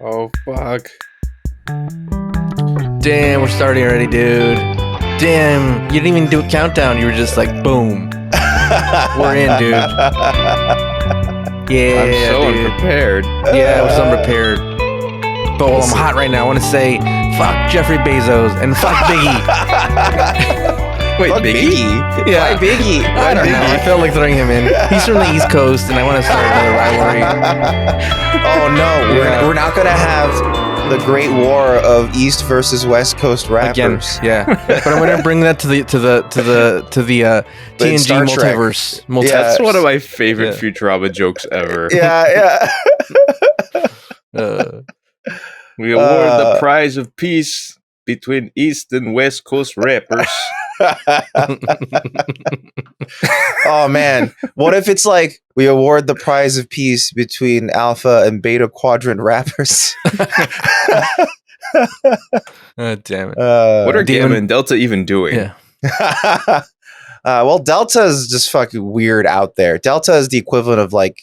Oh, fuck. Damn, we're starting already, dude. Damn, you didn't even do a countdown. You were just like, boom. We're in, dude. Yeah, I'm so dude. unprepared. Yeah, we're so unprepared. But while I'm hot right now, I want to say, fuck Jeffrey Bezos and fuck Biggie. Wait, Fuck Biggie? Yeah. Why Biggie? I don't know. I felt like throwing him in. He's from the East Coast, and I want to start another rivalry. Oh no, Yeah. we're not gonna have the great war of East versus West Coast Again, rappers. yeah. But I'm gonna bring that to the TNG Star Trek. multiverse. Yeah. That's one of my favorite Yeah. Futurama jokes ever. Yeah. We award the prize of peace between East and West Coast rappers. Oh man, what if it's like we award the prize of peace between Alpha and Beta Quadrant rappers? Oh, damn it. What are Demon- Gamma and Delta even doing? Yeah. Well, Delta is just fucking weird out there. Delta is the equivalent of like,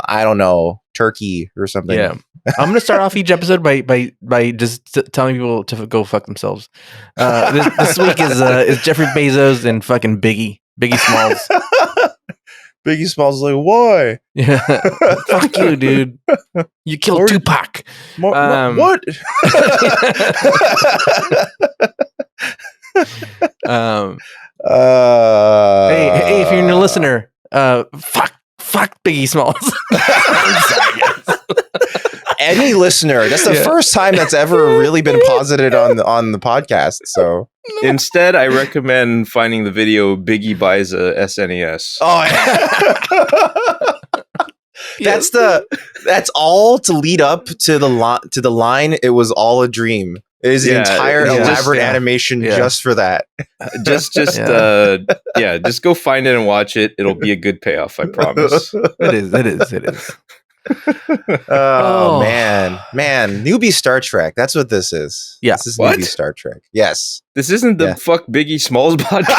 I don't know, Turkey or something. Yeah. I'm gonna start off each episode by just telling people to go fuck themselves. This week is Jeffrey Bezos and fucking Biggie Smalls. Biggie Smalls is like, why? Yeah, fuck you, dude. You killed Or- Tupac. What? Um, hey, if you're a listener, fuck Biggie Smalls. Any listener, that's the Yeah. first time that's ever really been posited on the podcast. So, Instead, I recommend finding the video Biggie buys a SNES. that's all to lead up to the line. It was all a dream. It is an Yeah, entire it's just- elaborate yeah. animation Yeah. just for that. Just just go find it and watch it. It'll be a good payoff, I promise. It is. Oh man, newbie Star Trek. That's what this is. Yeah. This is What? newbie Star Trek. Yes. This isn't the Yeah. fuck Biggie Smalls podcast.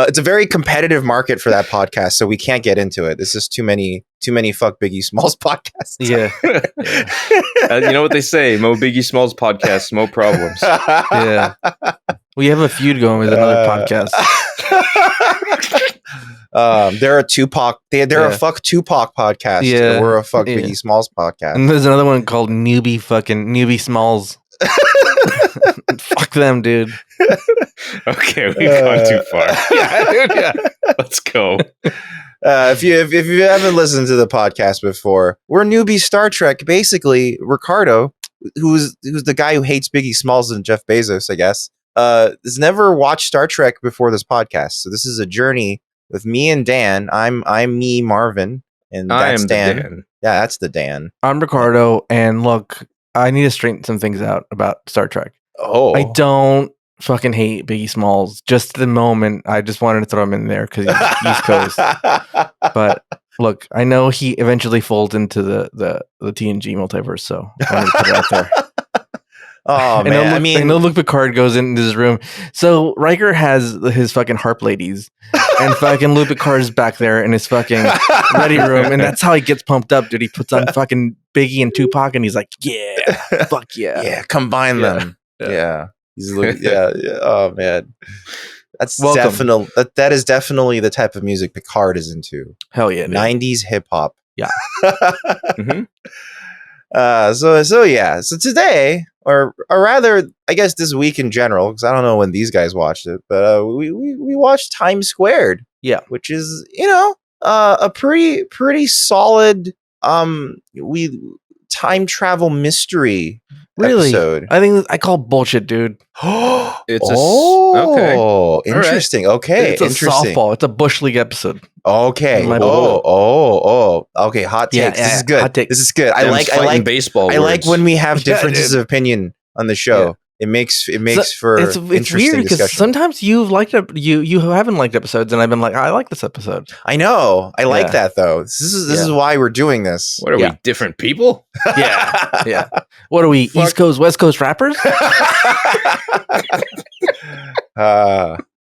It's a very competitive market for that podcast, so we can't get into it. This is too many fuck Biggie Smalls podcasts. Yeah, You know what they say: Mo Biggie Smalls podcast, mo problems. yeah. We have a feud going with another podcast. They're a Tupac. They're Yeah. a fuck Tupac podcast. Yeah. And we're a fuck Yeah. Biggie Smalls podcast. And there's another one called Newbie Smalls. Fuck them, dude. Okay, we've gone too far. Yeah, dude. Yeah. Let's go. If you haven't listened to the podcast before, we're newbie Star Trek. Basically, Ricardo, who's the guy who hates Biggie Smalls and Jeff Bezos, I guess, has never watched Star Trek before this podcast. So this is a journey with me and Dan. I'm me, Marvin, and I that's am Dan. Dan. Yeah, that's the Dan. I'm Ricardo, and look, I need to straighten some things out about Star Trek. Oh, I don't fucking hate Biggie Smalls. Just the moment, I just wanted to throw him in there because he's East Coast. But look, I know he eventually folds into the TNG multiverse, so I wanted to put it out there. Oh man, I know Luke Picard goes into his room. So Riker has his fucking harp ladies, and fucking Luke Picard's back there in his fucking ready room, and that's how he gets pumped up, dude. He puts on fucking Biggie and Tupac, and he's like, "Yeah, fuck yeah, yeah, combine Yeah. them. Yeah. Yeah, he's yeah. Oh man, that's Welcome. definitely that is definitely the type of music Picard is into. hell yeah, dude. 90s hip hop. Yeah. Mhm. So today, or rather, I guess this week in general, because I don't know when these guys watched it, but we watched Times Squared. Yeah. Which is a pretty solid time travel mystery Really? episode. I think I call bullshit, dude. It's oh, interesting. Okay, It's a interesting. softball. It's a bush league episode. Okay. My Okay. Hot takes. Yeah, This is good. hot take. This is good. I Them like fighting baseball. I like words. when we have Yeah, differences dude. of opinion on the show. Yeah. It makes So, for it's interesting weird because discussion. sometimes you've liked it, you haven't liked episodes, and I've been like, I like this episode. I know. I like Yeah. that though. This is Yeah. why we're doing this. What are Yeah. we, different people? Yeah, yeah. What are we, Fuck. East Coast, West Coast rappers?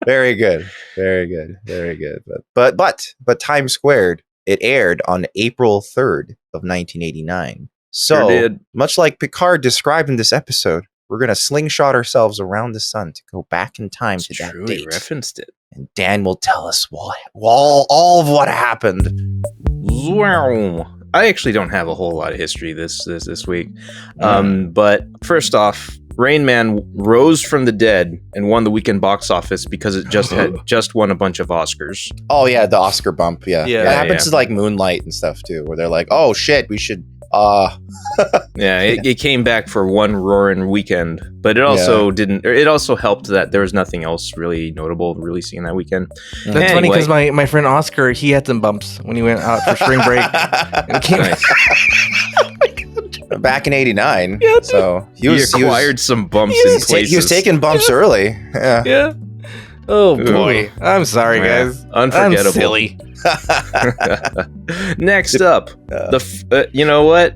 Very good. Very good. Very good. But Times Squared. It aired on April 3rd of 1989. Sure So, did. much like Picard described in this episode, we're going to slingshot ourselves around the sun to go back in time It's to that true, he date. referenced it. And Dan will tell us all of what happened. Wow. I actually don't have a whole lot of history this week. But first off, Rain Man rose from the dead and won the weekend box office because it just won a bunch of Oscars. Oh, yeah, the Oscar bump. Yeah. Yeah, That happens yeah. to like Moonlight and stuff too, where they're like, oh shit, we should. Yeah, it came back for one roaring weekend, but it also didn't. It also helped that there was nothing else really notable releasing that weekend. That's funny because my friend Oscar, he had some bumps when he went out for spring break. And came Nice. Back in '89. Yeah, dude. So He acquired some bumps in places. he was taking bumps early. Yeah. Yeah. Oh Ooh. boy. I'm sorry, Yeah. guys. Unforgettable. I'm silly. Next up, you know what?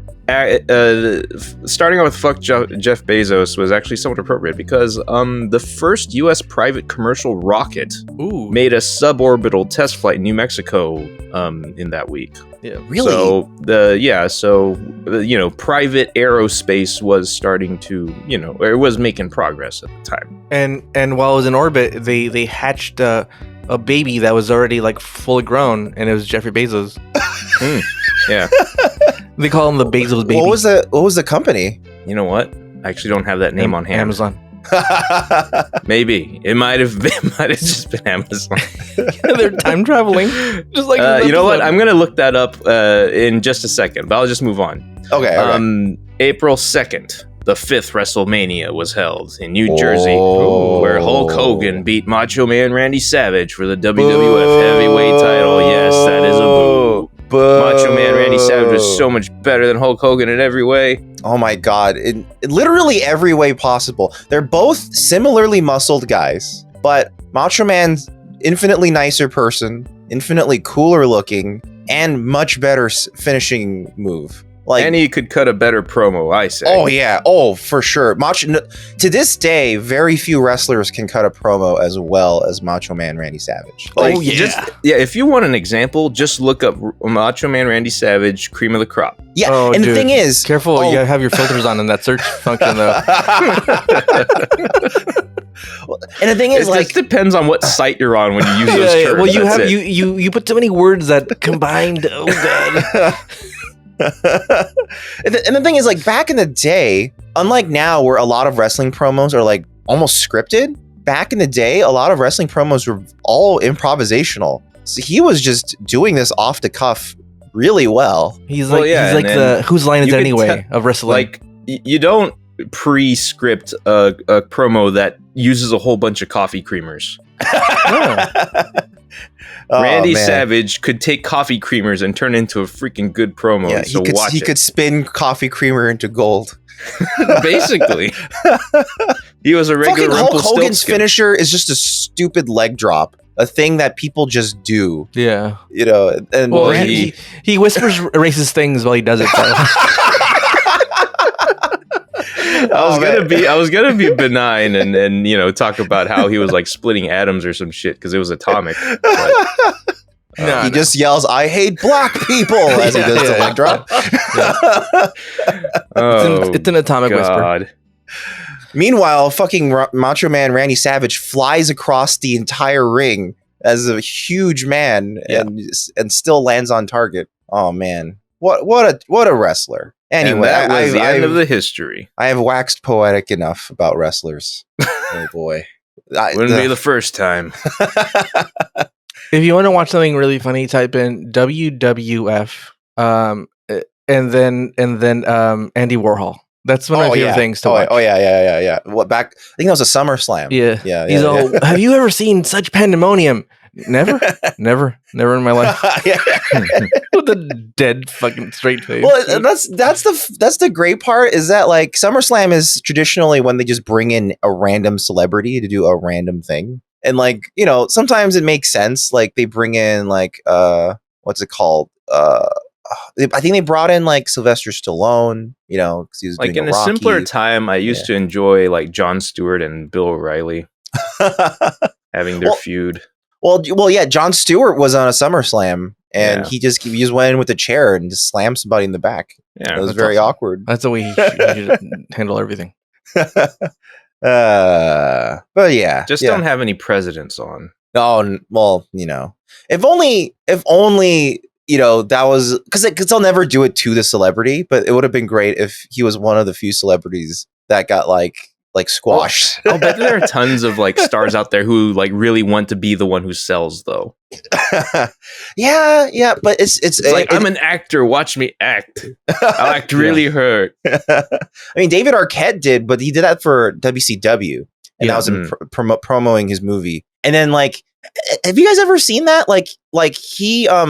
Starting off with fuck Jeff Bezos was actually somewhat appropriate because the first U.S. private commercial rocket Ooh. made a suborbital test flight in New Mexico in that week. Yeah. Really? So private aerospace was starting to, or it was making progress at the time. And while it was in orbit, they hatched a baby that was already like fully grown, and it was Jeffrey Bezos. Yeah. They call him the Bezos baby. What was the company? You know what? I actually don't have that name on hand. Amazon. Maybe it might have just been Amazon. They're time traveling, just like this you know what? episode. I'm gonna look that up in just a second, but I'll just move on. Okay. April 2nd, the 5th WrestleMania was held in New Jersey, Oh. where Hulk Hogan beat Macho Man Randy Savage for the WWF Heavyweight title. Yes, that is a boo. Macho Man Randy Savage was so much better than Hulk Hogan in every way. Oh my god, in literally every way possible. They're both similarly muscled guys, but Macho Man's infinitely nicer person, infinitely cooler looking, and much better finishing move. Like, And he could cut a better promo, I say. oh yeah, oh for sure. To this day, very few wrestlers can cut a promo as well as Macho Man Randy Savage. Like, Oh, yeah. if you want an example, just look up Macho Man Randy Savage, cream of the crop. Yeah, Oh, and the dude. thing is, Careful, Oh. you gotta have your filters on in that search function though. and the thing is, It like, just depends on what site you're on when you use those terms. Well, you That's have it. you put too many words that combined. Oh god. and the thing is, like, back in the day, unlike now where a lot of wrestling promos are like almost scripted, back in the day a lot of wrestling promos were all improvisational. So he was just doing this off the cuff really well. He's Well, like yeah, he's like and the whose line is you it could anyway of wrestling. Like, you don't pre-script a promo that uses a whole bunch of coffee creamers. Oh, Randy man. Savage could take coffee creamers and turn into a freaking good promo. Yeah, so he could spin coffee creamer into gold. Basically, he was a regular Fucking Hulk Hogan's Rumpelstiltskin. finisher is just a stupid leg drop, a thing that people just do. yeah. And Well, Randy, he whispers racist things while he does it. So. I was gonna be benign and talk about how he was like splitting atoms or some shit because it was atomic. But, he just yells, "I hate black people" as he does the leg drop. oh, It's an atomic whisper. God. Meanwhile, fucking Macho Man Randy Savage flies across the entire ring as a huge man and still lands on target. Oh man, what a wrestler! Anyway, And that was the end of the history. I have waxed poetic enough about wrestlers. Oh boy, Wouldn't be the first time. If you want to watch something really funny, type in WWF, and then Andy Warhol. That's one of my favorite things to watch. Oh yeah. What back? I think that was a SummerSlam. Yeah. He's all, have you ever seen such pandemonium? Never in my life. With a dead fucking straight face. Well, and that's the great part is that like SummerSlam is traditionally when they just bring in a random celebrity to do a random thing, and like sometimes it makes sense. Like they bring in like what's it called? I think they brought in like Sylvester Stallone, because he was Like doing in a Rocky. simpler time, I used to enjoy like Jon Stewart and Bill O'Reilly having their feud. Well, yeah. Jon Stewart was on a SummerSlam, and Yeah. he just went in with a chair and just slammed somebody in the back. Yeah, It was that's very awesome. awkward. That's the way he should handle everything. But yeah, just yeah. don't have any presidents on. Oh, well, if only, that was because they'll never do it to the celebrity, but it would have been great if he was one of the few celebrities that got like squashed. I'll bet there are tons of like stars out there who like really want to be the one who sells, though. yeah, but it's like I'm an actor. Watch me act. I'll act really hurt. I mean, David Arquette did, but he did that for WCW, and that was him promoting his movie. And then, like, have you guys ever seen that? Like he, a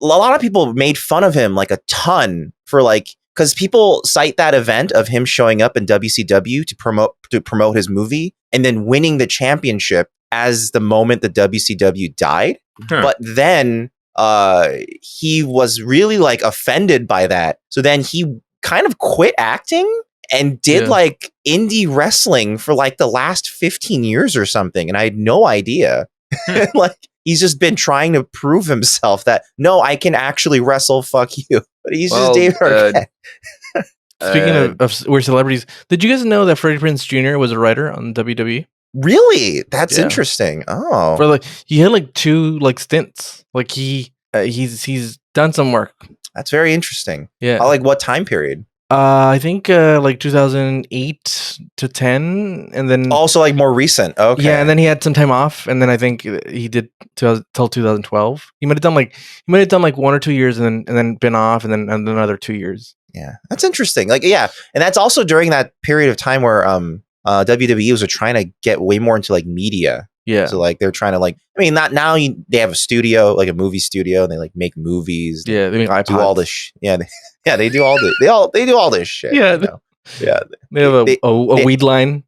lot of people made fun of him like a ton for like, because people cite that event of him showing up in WCW to promote his movie and then winning the championship as the moment the WCW died. Huh. But then he was really like offended by that. So then he kind of quit acting and did like indie wrestling for like the last 15 years or something. And I had no idea. Like he's just been trying to prove himself that no, I can actually wrestle. Fuck you. But he's just David Arquette. Speaking of we're celebrities, did you guys know that Freddie Prinze Jr. was a writer on WWE? Really? That's interesting. Oh, For like he had like 2 like stints. Like he's done some work. that's very interesting. Yeah. Like what time period? I think like 2008 to 10, and then Also like more recent. Okay. yeah, and then he had some time off, and then I think he did till 2012. He might have done like 1 or 2 years, and then been off, and then another 2 years. Yeah, that's interesting. Like, yeah, and that's also during that period of time where WWE was trying to get way more into like media. Yeah. So like they're trying to like, I mean, not now they have a studio, like a movie studio, and they like make movies. Yeah, they make iPods. Do all this. They do all the they do all this shit. Yeah. Yeah. They have a weed line.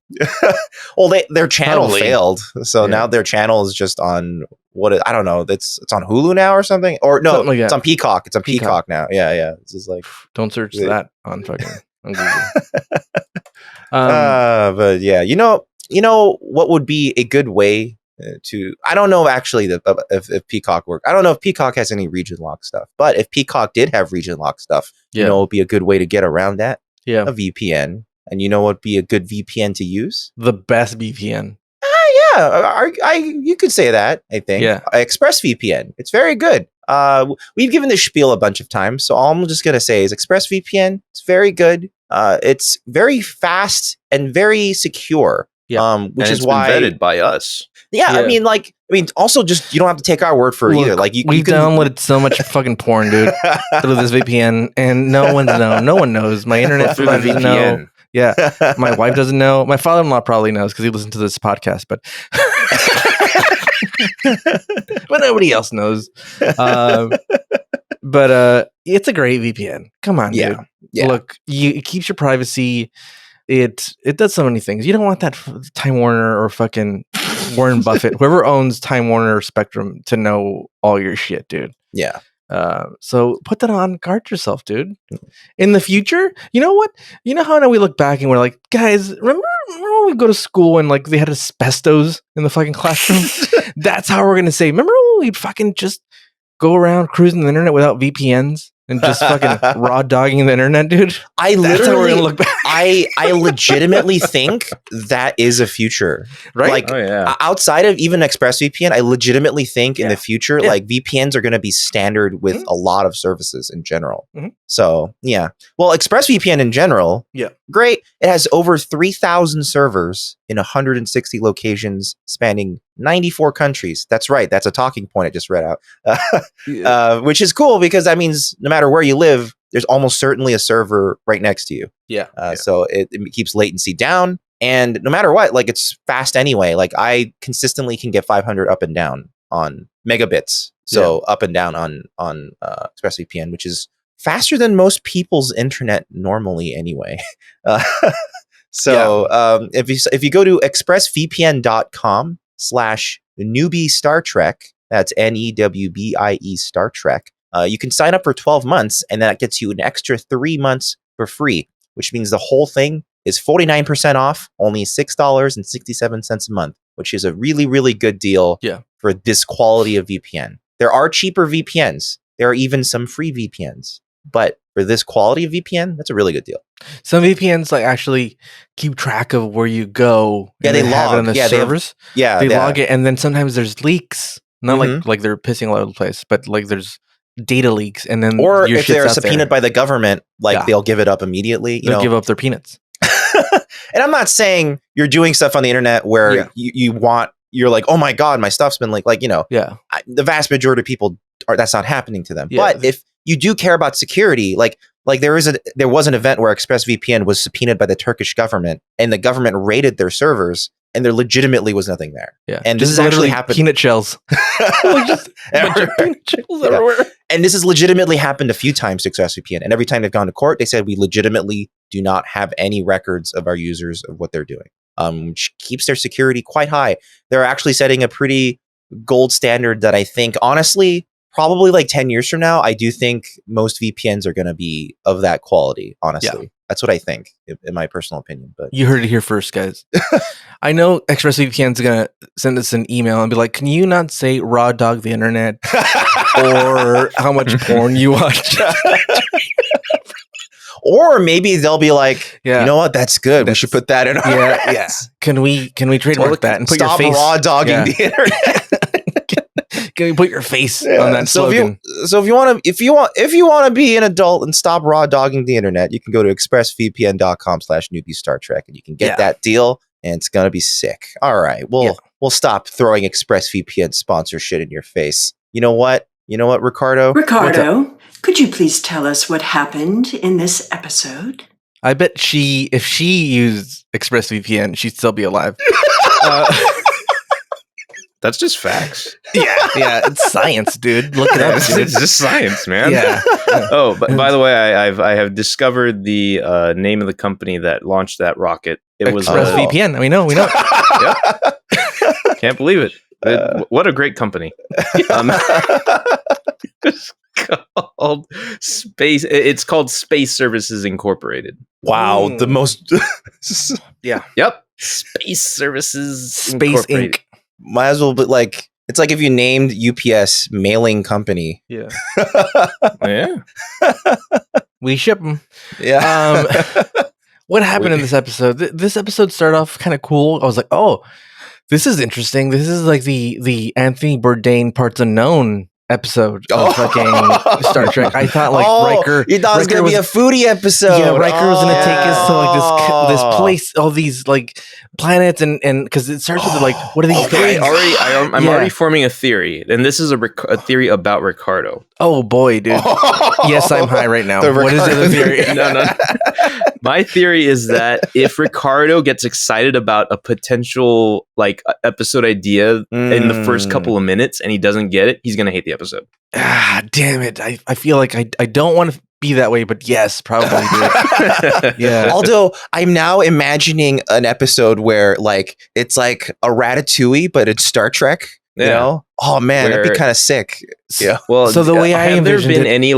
Well, their channel Probably. failed, so now their channel is just on I don't know. It's on Hulu now or something, or no, Something like it's that. on Peacock. It's on Peacock now. Yeah. It's just like Don't search that on fucking on Google. but yeah, what would be a good way to? I don't know actually if Peacock worked. I don't know if Peacock has any region lock stuff, but if Peacock did have region lock stuff, it would be a good way to get around that. Yeah, a VPN, and what would be a good VPN to use? the best VPN. You could say that. I think. Yeah, ExpressVPN. It's very good. We've given this spiel a bunch of times, so all I'm just gonna say is ExpressVPN. It's very good. It's very fast and very secure. Yeah. Which and is it's why been vetted by us. Yeah, I mean, also just you don't have to take our word for it either. Like we've downloaded so much fucking porn, dude, through this VPN, and no one knows. My internet Through the provider doesn't VPN. know. Yeah, my wife doesn't know. My father-in-law probably knows because he listens to this podcast, but but nobody else knows. But it's a great VPN. Come on, dude. Yeah. Look, it keeps your privacy. It does so many things. You don't want that Time Warner or fucking Warren Buffett, whoever owns Time Warner or Spectrum, to know all your shit, dude. Yeah. So put that on, guard yourself, dude. In the future, you know what? You know how now we look back and we're like, guys, remember when we go to school and like they had asbestos in the fucking classroom? That's how we're gonna say. Remember when we'd fucking just go around cruising the internet without VPNs and just fucking raw dogging the internet, dude? I That's how we're literally gonna look back. I legitimately think that is a future, Right? Like, Oh yeah. outside of even ExpressVPN, I legitimately think in the future, like VPNs are going to be standard with a lot of services in general. Mhm. So yeah, well, ExpressVPN in general, great. It has over 3,000 servers in 160 locations spanning 94 countries. That's right. That's a talking point I just read out, which is cool because that means no matter where you live, there's almost certainly a server right next to you. So it keeps latency down, and no matter what, like it's fast anyway. Like I consistently can get 500 up and down on megabits. So up and down on ExpressVPN, which is faster than most people's internet normally anyway. If you go to expressvpn.com/newbie Star Trek, that's NEWBIE Star Trek. You can sign up for 12 months, and that gets you an extra 3 months for free, which means the whole thing is 49% off, only $6.67 a month, which is a really, really good deal for this quality of VPN. There are cheaper VPNs. There are even some free VPNs. But for this quality of VPN, that's a really good deal. Some VPNs like actually keep track of where you go. Yeah, they have log it on the servers. They log it, and then sometimes there's leaks. Not like they're pissing all over the place, but like there's data leaks, and then or your if they're shit's out subpoenaed there. by the government, like they'll give it up immediately. They'll give up their peanuts. And I'm not saying you're doing stuff on the internet where you're like, oh my god, my stuff's been like the vast majority of people that's not happening to them. But if you do care about security, like there was an event where ExpressVPN was subpoenaed by the Turkish government, and the government raided their servers, and there legitimately was nothing there. Yeah, and this has actually happened. Peanut shells, just a bunch of peanut shells everywhere. And this has legitimately happened a few times to ExpressVPN, and every time they've gone to court, they said we legitimately do not have any records of our users of what they're doing, which keeps their security quite high. They're actually setting a pretty gold standard that I think, honestly, probably like 10 years from now, I do think most VPNs are going to be of that quality, honestly. That's what I think, in my personal opinion. But you heard it here first, guys. I know ExpressVPN is going to send us an email and be like, can you not say raw dog the internet or how much porn you watch? Or maybe they'll be like, you know what, that's good. We should put that in our yes. Can we trademark that and put your face? Stop raw dogging the internet. Can we put your face on that slogan? So if you want to be an adult and stop raw dogging the internet, you can go to expressvpn.com/newbie Star Trek and you can get that deal, and it's gonna be sick. All right, we'll stop throwing ExpressVPN sponsor shit in your face. You know what, Ricardo? Ricardo, could you please tell us what happened in this episode? I bet if she used ExpressVPN, she'd still be alive. That's just facts. Yeah, it's science, dude. Look it up. It's just science, man. Yeah. Oh, but by the way, I have discovered the name of the company that launched that rocket. It was ExpressVPN. We know. Yep. Can't believe it. What a great company. It's called Space. It's called Space Services Incorporated. Wow, the most. Yep. Space Services Space Incorporated. Inc. Might as well, but like it's like if you named UPS Mailing Company. Yeah. Yeah. We ship them. Yeah. What happened in this episode? This episode started off kind of cool. I was like, oh, this is interesting. This is like the Anthony Bourdain Parts Unknown episode of fucking Star Trek. I thought like Riker. You thought it was going to be a foodie episode. Yeah, Riker was going to take us to like this place, all these like planets, and because it starts with like, what are these guys? I'm already forming a theory, and this is a theory about Ricardo. Oh boy, dude! Yes, I'm high right now. What is the other theory? No. My theory is that if Ricardo gets excited about a potential like episode idea in the first couple of minutes and he doesn't get it, he's gonna hate the episode. Ah, damn it! I feel like I don't want to be that way, but yes, probably. Yeah. Although I'm now imagining an episode where like it's like a Ratatouille, but it's Star Trek. You know? Oh man, that'd be kind of sick. Yeah. Well, so the way I have there envisioned been it, any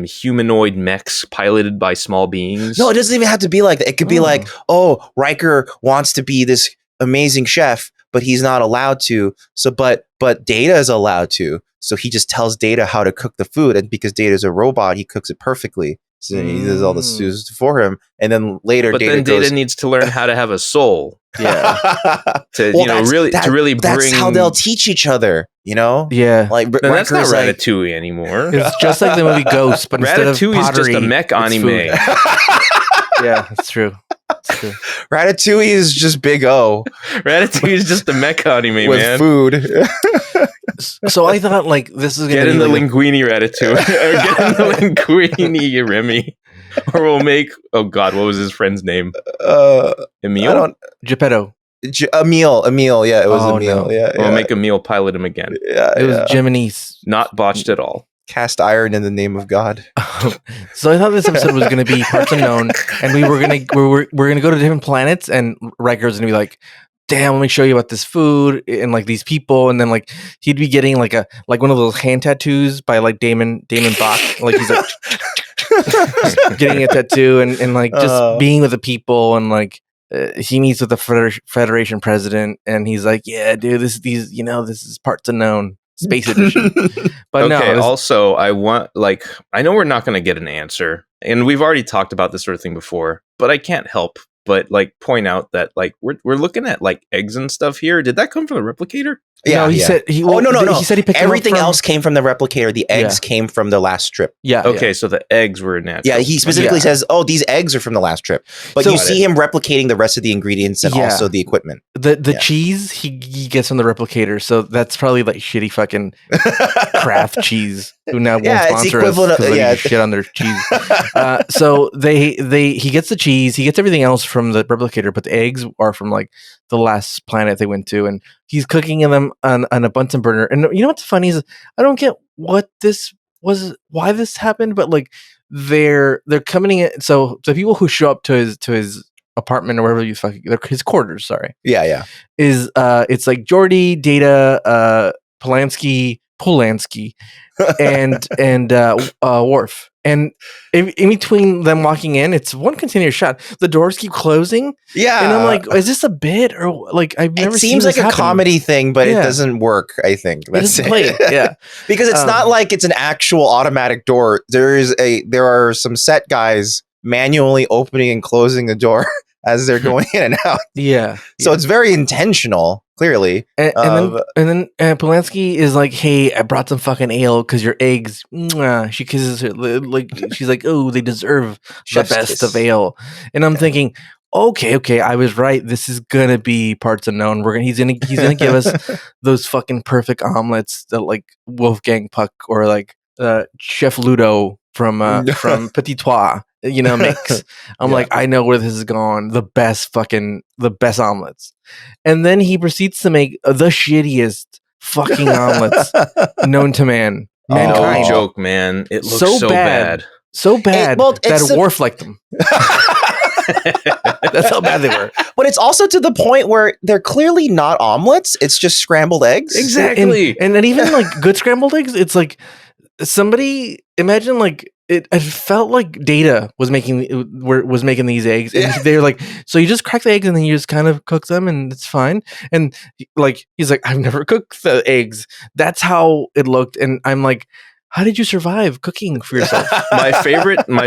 humanoid mechs piloted by small beings? No, it doesn't even have to be like that. It could be like, oh, Riker wants to be this amazing chef, but he's not allowed to. So, but Data is allowed to. So he just tells Data how to cook the food, and because Data is a robot, he cooks it perfectly. So he does all the stews for him, and then later, Data needs to learn how to have a soul. Yeah, to really that's bring. how they'll teach each other. You know, yeah. Like that's not Riker's like, Ratatouille anymore. It's just like the movie Ghost, but instead of Ratatouille is pottery, just a mech it's anime. food. Yeah, that's true. Ratatouille is just Big O. Ratatouille is just a mech anime, with man. food. So I thought like this is Get gonna in the like linguini Ratatouille, or get in the linguini Remy, or we'll make. Oh God, what was his friend's name? Emil. Geppetto. Emil. Yeah, it was Emil. No. Yeah, We'll make Emil pilot him again. Yeah, It was Jiminy's. Not botched at all. Cast iron in the name of God. So I thought this episode was going to be Parts Unknown, and we were gonna go to different planets, and Riker's gonna be like, "Damn, let me show you about this food and like these people," and then like he'd be getting like one of those hand tattoos by like Damon Bach, like he's like, getting a tattoo and like just being with the people and like he meets with the Federation president and he's like, yeah, dude, this is parts unknown space edition. But okay, also I know we're not going to get an answer, and we've already talked about this sort of thing before, but I can't help but like point out that like we're looking at like eggs and stuff here. Did that come from the replicator? Yeah, he said he. No. He said he picked everything else came from the replicator. The eggs came from the last trip. Yeah. Okay, so the eggs were natural. Yeah, he specifically says, "Oh, these eggs are from the last trip." But you see him replicating the rest of the ingredients and also the equipment. The cheese he gets from the replicator, so that's probably like shitty fucking Kraft cheese who now won't sponsor us because shit on their cheese. So he gets the cheese, he gets everything else from the replicator, but the eggs are from like the last planet they went to, and he's cooking them on a Bunsen burner. And you know what's funny is I don't get what this was, why this happened, but like they're coming in. So the people who show up to his apartment or wherever you fucking his quarters, sorry. Yeah. Is it's like Geordi, Data, Polanski, and Worf. And in between them walking in, it's one continuous shot. The doors keep closing. Yeah. And I'm like, is this a bit or like I've never seen this happen. It seems like a comedy thing, but it doesn't work, I think. That's it. Yeah. Because it's not like it's an actual automatic door. There are some set guys manually opening and closing the door as they're going in and out. Yeah. So it's very intentional, clearly. And then Polanski is like, hey, I brought some fucking ale because your eggs, mwah. She kisses her, like, she's like, oh, they deserve the best of ale. And I'm thinking, okay, I was right. This is gonna be parts unknown. He's gonna give us those fucking perfect omelets that like Wolfgang Puck or like Chef Ludo from Petit Trois, makes. I'm like, I know where this is going. The best omelets. And then he proceeds to make the shittiest fucking omelets known to mankind. No joke, man. It looks so bad. So bad that Worf liked them. That's how bad they were. But it's also to the point where they're clearly not omelets. It's just scrambled eggs. Exactly. And then even like good scrambled eggs, it's like somebody imagine like it felt like Data was making these eggs, and they're like, so you just crack the eggs and then you just kind of cook them and it's fine. And like he's like, I've never cooked the eggs. That's how it looked, and I'm like, how did you survive cooking for yourself? my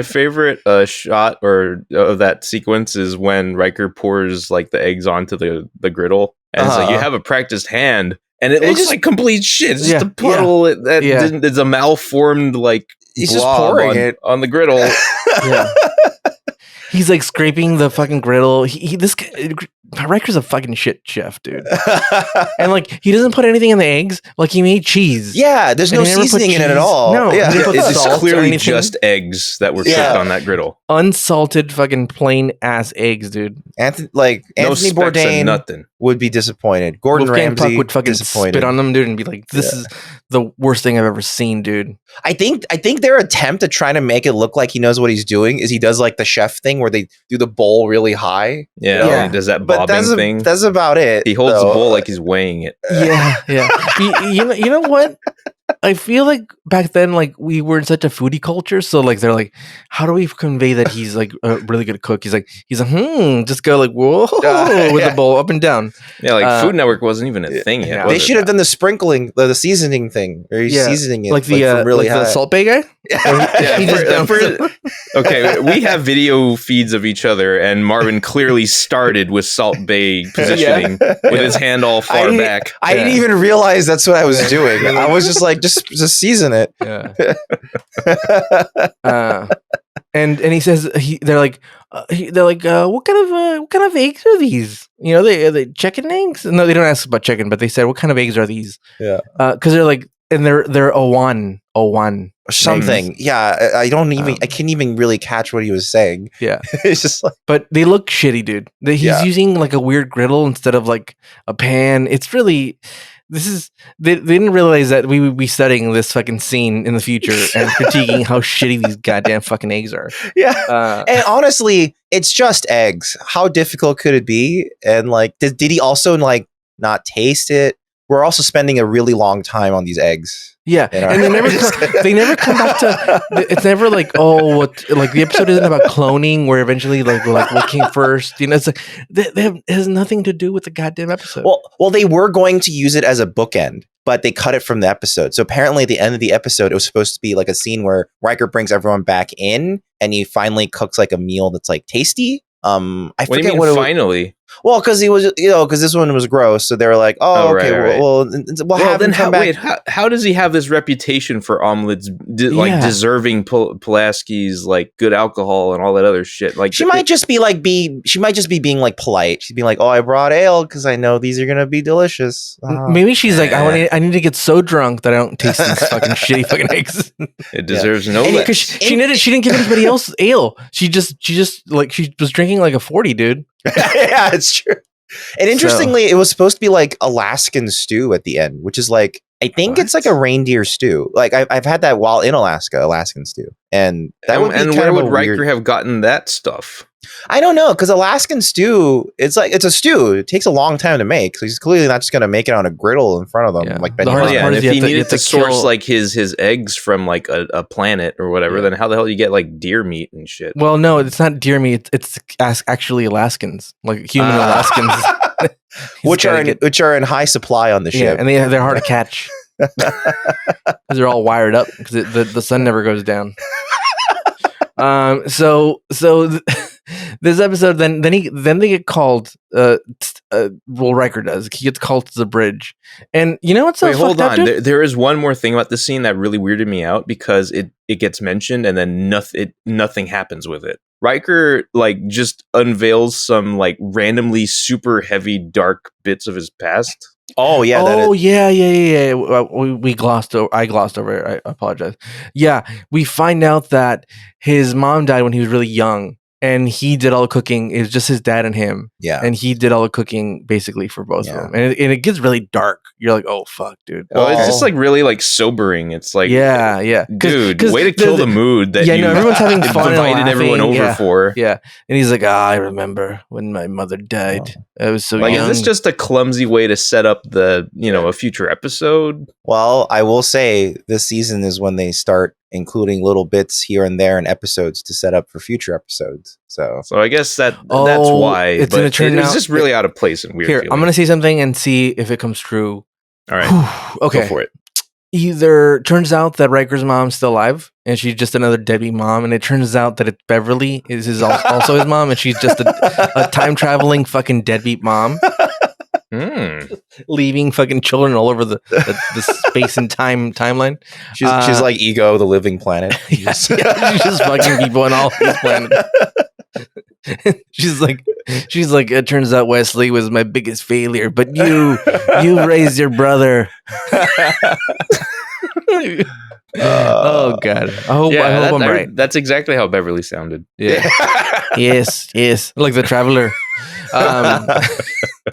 favorite shot of that sequence is when Riker pours like the eggs onto the griddle, and it's like, you have a practiced hand. And it looks like complete shit. It's just a puddle it's a malformed like he's just pouring it on the griddle. Yeah. He's like scraping the fucking griddle. Riker's a fucking shit chef, dude. And like he doesn't put anything in the eggs. Like he made cheese. Yeah, there's no seasoning in it at all. No, it's clearly just eggs that were cooked on that griddle. Unsalted fucking plain ass eggs, dude. Anthony Bourdain nothing. Would be disappointed. Gordon Ramsay would fucking spit on them, dude, and be like, "This is the worst thing I've ever seen, dude." I think their attempt at trying to make it look like he knows what he's doing is he does like the chef thing where they do the bowl really high. Yeah. He does that bobbing thing. That's about it. He holds the bowl like he's weighing it. Yeah. You know what? I feel like back then, like we were in such a foodie culture, so like they're like, how do we convey that he's like a really good cook? He's like, just go like whoa with the bowl up and down. Yeah, like Food Network wasn't even a thing yet. They should have done the sprinkling, the seasoning thing, or seasoning it like the Salt Bay guy. Okay, we have video feeds of each other, and Marvin clearly started with Salt Bay positioning with his hand all far back. I didn't even realize that's what I was doing. I was just like, just season it. Yeah. And he says they're like what kind of eggs are these? They chicken eggs? No, they don't ask about chicken, but they said what kind of eggs are these? Yeah. Because they're like, and they're Owan something. Yeah, I can't even really catch what he was saying. Yeah. It's just like, but they look shitty, dude. He's using like a weird griddle instead of like a pan. It's really. They didn't realize that we would be studying this fucking scene in the future and critiquing how shitty these goddamn fucking eggs are. Yeah. And honestly, it's just eggs. How difficult could it be? And like, did he also like not taste it? we're also spending a really long time on these eggs. Yeah, and they never come back to. It's never like, oh, what, like the episode isn't about cloning, where eventually like what came first. You know, it's like it has nothing to do with the goddamn episode. Well, they were going to use it as a bookend, but they cut it from the episode. So apparently, at the end of the episode, it was supposed to be like a scene where Riker brings everyone back in, and he finally cooks like a meal that's like tasty. I forget what do you mean what finally? Well, because he was, because this one was gross, so they were like, "Oh, okay, right. We'll have him come back." Wait, how does he have this reputation for omelets, like deserving Pulaski's like good alcohol and all that other shit? Like she might just be being like polite. She'd be like, "Oh, I brought ale because I know these are gonna be delicious." Maybe she's like, I need to get so drunk that I don't taste these fucking shitty fucking eggs. It deserves no less. Because she didn't give anybody else ale. She was drinking like a 40, dude. Yeah, it's true. And interestingly, it was supposed to be like Alaskan stew at the end, which is like, I think it's like a reindeer stew. Like I've had that while in Alaska, Alaskan stew, and that would be and kind where of would Riker have gotten that stuff? I don't know, because Alaskan stew, it's a stew. It takes a long time to make, so he's clearly not just going to make it on a griddle in front of them. Yeah. Like And if he needed to source like his eggs from like a planet or whatever, then how the hell do you get like deer meat and shit? Well, no, it's not deer meat. It's actually Alaskans, like human Alaskans, which are in high supply on the ship, and they're hard to catch because they're all wired up because the sun never goes down. This episode, then they get called. Riker does. He gets called to the bridge, and you know what's so hold fucked on. up, There is one more thing about this scene that really weirded me out because it gets mentioned and then nothing happens with it. Riker like just unveils some like randomly super heavy dark bits of his past. Oh yeah. Yeah. We glossed over. I glossed over it. I apologize. Yeah, we find out that his mom died when he was really young, and he did all the cooking. It was just his dad and him. Yeah, and he did all the cooking basically for both of them. And it gets really dark. You're like, oh fuck, dude. Well, it's just like really like sobering. It's like, yeah, dude, way to kill the mood that you everyone's having fun and invited everyone over for. Yeah, and he's like, I remember when my mother died. I was so young. Is this just a clumsy way to set up the a future episode? Well, I will say this season is when they start including little bits here and there in episodes to set up for future episodes. So I guess that's why. It's going to turn out. It's just really out of place and weird. Here, feeling. I'm going to say something and see if it comes true. All right. Okay. Go for it. Either turns out that Riker's mom's still alive and she's just another deadbeat mom, and it turns out that Beverly is also his mom, and she's just a time traveling fucking deadbeat mom. Leaving fucking children all over the space and timeline. She's like Ego, the living planet. She's just fucking people on all these planets. She's like, it turns out Wesley was my biggest failure, but you raised your brother. Oh god. I hope I'm right. That's exactly how Beverly sounded. Yeah. yes. Like the Traveler.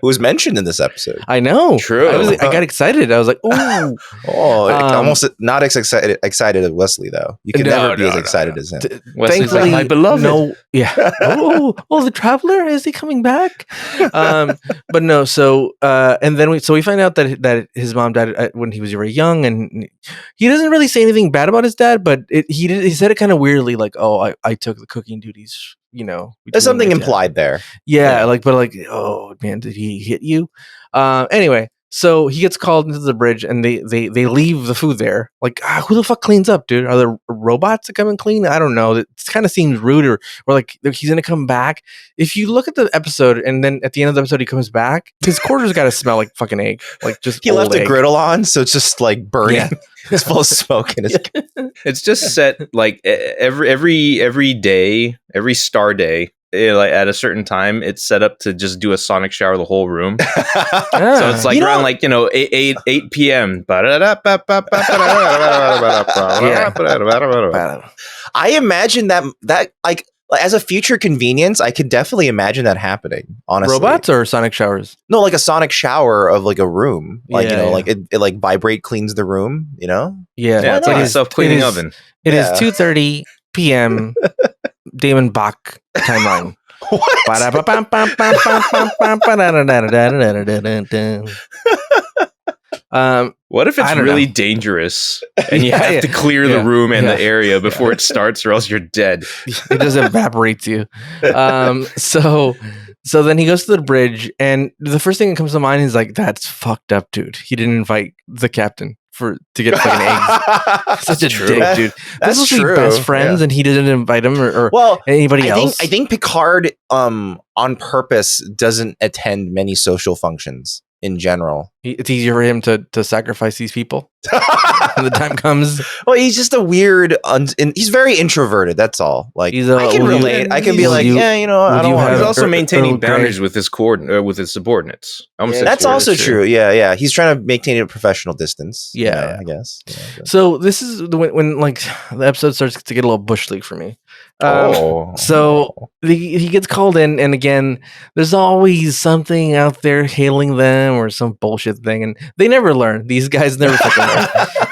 Who was mentioned in this episode. I know. True. I got excited. I was like, ooh. Almost not as excited as Wesley, though. You can never be as excited as him. Wesley's like, my beloved. No, yeah. Oh, the Traveler? Is he coming back? But no, so and then we find out that his mom died when he was very young, and he doesn't really say anything bad about his dad, but he said it kind of weirdly, like, oh, I took the cooking duties. There's something implied there. Yeah, oh man, did he hit you? Anyway, so he gets called into the bridge, and they leave the food there. Like, who the fuck cleans up, dude? Are there robots that come and clean? I don't know. It kind of seems rude, or like he's gonna come back. If you look at the episode, and then at the end of the episode he comes back, his quarters got to smell like fucking egg, like just he left a griddle on, so it's just like burning. Yeah. It's full of smoke, and it's just set like every day, every star day. Like at a certain time, it's set up to just do a sonic shower the whole room. So it's like around 8 p.m. I imagine that like as a future convenience, I could definitely imagine that happening. Honestly, robots or sonic showers? No, like a sonic shower of like a room, like like it like vibrate cleans the room. Yeah, it's like a self-cleaning oven. It is 2:30 p.m. Damon Bach timeline. What if it's I don't really know. dangerous and you Yeah, have yeah, to clear yeah, the room and yeah. the area before it starts, or else you're dead? It just evaporates you. So then he goes to the bridge, and the first thing that comes to mind is like, that's fucked up, dude. He didn't invite the captain to get fucking eggs. Such a dick, dude. They're That's supposed to be true. best friends, and he didn't invite him or Well, anybody else. I think Picard on purpose doesn't attend many social functions in general. It's easier for him to sacrifice these people when the time comes. Well, he's just a weird. He's very introverted. That's all. Like He's I can relate. I can be like, yeah, you know, I don't want. He's have also Earl maintaining Grey. boundaries with his with his subordinates. That's also true. Yeah. He's trying to maintain a professional distance. Yeah. I guess. So this is when like the episode starts to get a little bush league for me. So he gets called in, and again, there's always something out there hailing them or some bullshit thing, and they never learn. These guys never fucking learn.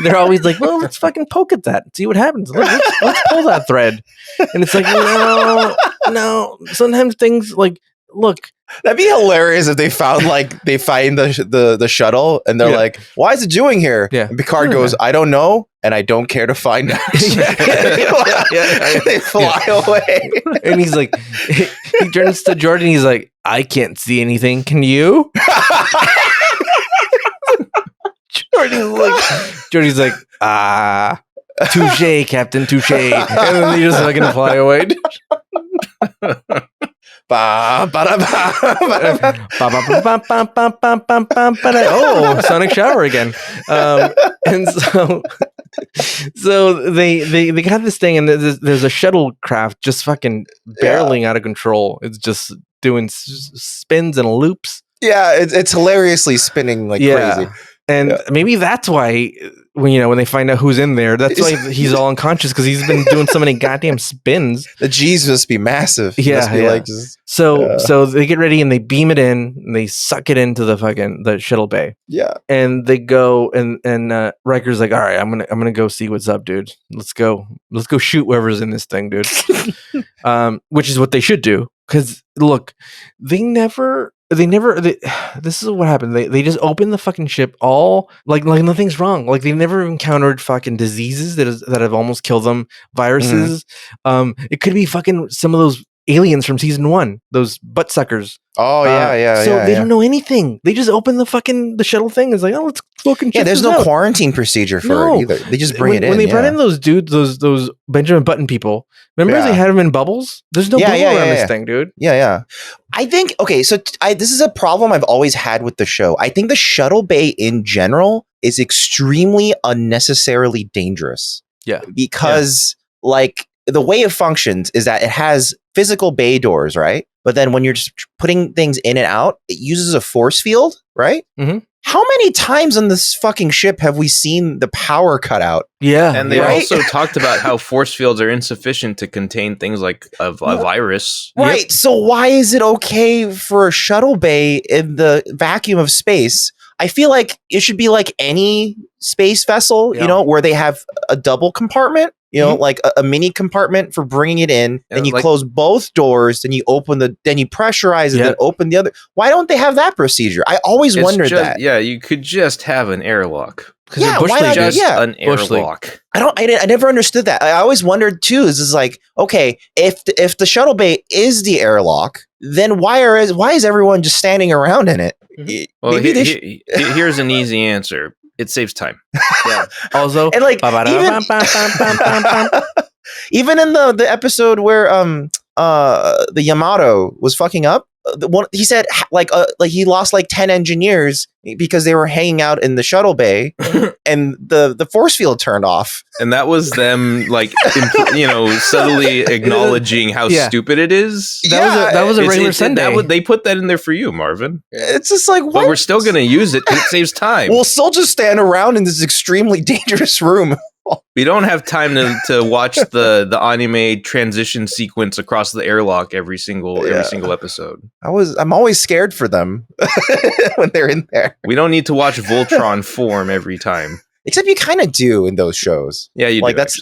They're always like, well, let's fucking poke at that, see what happens. Let's pull that thread. And it's like, no. Sometimes things like, look, that'd be hilarious if they find the shuttle and they're like, why is it doing here? Yeah. And Picard goes, I don't know, and I don't care to find out. They fly away. And he's like, he turns to Jordan. He's like, I can't see anything. Can you? Jordy's like, touche, Captain, touche. And then they just fucking fly away. Oh, sonic shower again. And so they got this thing, and there's a shuttlecraft just fucking barreling out of control. It's just doing spins and loops. Yeah, it's hilariously spinning like crazy. And maybe that's why when they find out who's in there, that's why he's all unconscious, because he's been doing so many goddamn spins. The G's must be massive. So they get ready and they beam it in and they suck it into the shuttle bay. Yeah. And they go and Riker's like, all right, I'm gonna go see what's up, dude. Let's go shoot whoever's in this thing, dude. Which is what they should do, because look, this is what happened. They just opened the fucking ship all like nothing's wrong. Like they never encountered fucking diseases that have almost killed them, viruses. Mm-hmm. It could be fucking some of those aliens from season 1, those butt suckers. Oh yeah. So they don't know anything. They just open the shuttle thing. It's like, oh, let's fucking check there's this no out. quarantine procedure for it either. They just bring it in. When they brought in those dudes, those Benjamin Button people, remember they had them in bubbles? There's no bubble around this thing, dude. Yeah. I think, okay, so this is a problem I've always had with the show. I think the shuttle bay in general is extremely unnecessarily dangerous. Yeah. Because like the way it functions is that it has physical bay doors, right? But then when you're just putting things in and out, it uses a force field, right? Mm-hmm. How many times on this fucking ship have we seen the power cut out? Yeah. And they also talked about how force fields are insufficient to contain things like a virus. Right. Yep. So why is it okay for a shuttle bay in the vacuum of space? I feel like it should be like any space vessel, where they have a double compartment, like a mini compartment for bringing it in. Then you close both doors, then you then you pressurize it, then open the other. Why don't they have that procedure? I always wondered that. Yeah, you could just have an airlock. Yeah, why not? An airlock. I never understood that. I always wondered too. Is like, okay, if the shuttle bay is the airlock, then why is everyone just standing around in it? Well, here's an easy answer. It saves time. Yeah. Also, and like even in the episode where the Yamato was fucking up, he said like he lost like 10 engineers because they were hanging out in the shuttle bay and the force field turned off. And that was them like subtly acknowledging how stupid it is. That was a regular Sunday. They put that in there for you, Marvin. It's just like, what? But we're still going to use it because it saves time. We'll still just stand around in this extremely dangerous room. We don't have time to watch the anime transition sequence across the airlock every single episode. I'm always scared for them when they're in there. We don't need to watch Voltron form every time. Except you kind of do in those shows. Yeah, you Like do. that's.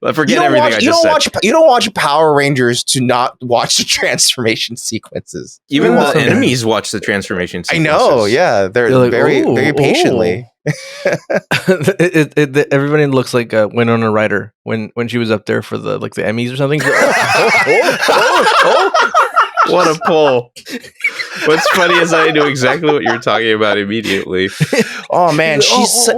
I forget everything I just said. You don't watch Power Rangers to not watch the transformation sequences. Even Well, the enemies watch the transformation I sequences. know. Yeah, they're You're like, very patiently. Everybody looks like Winona Ryder when she was up there for the Emmys or something. What a pull. What's funny is I knew exactly what you were talking about immediately. Oh man, she's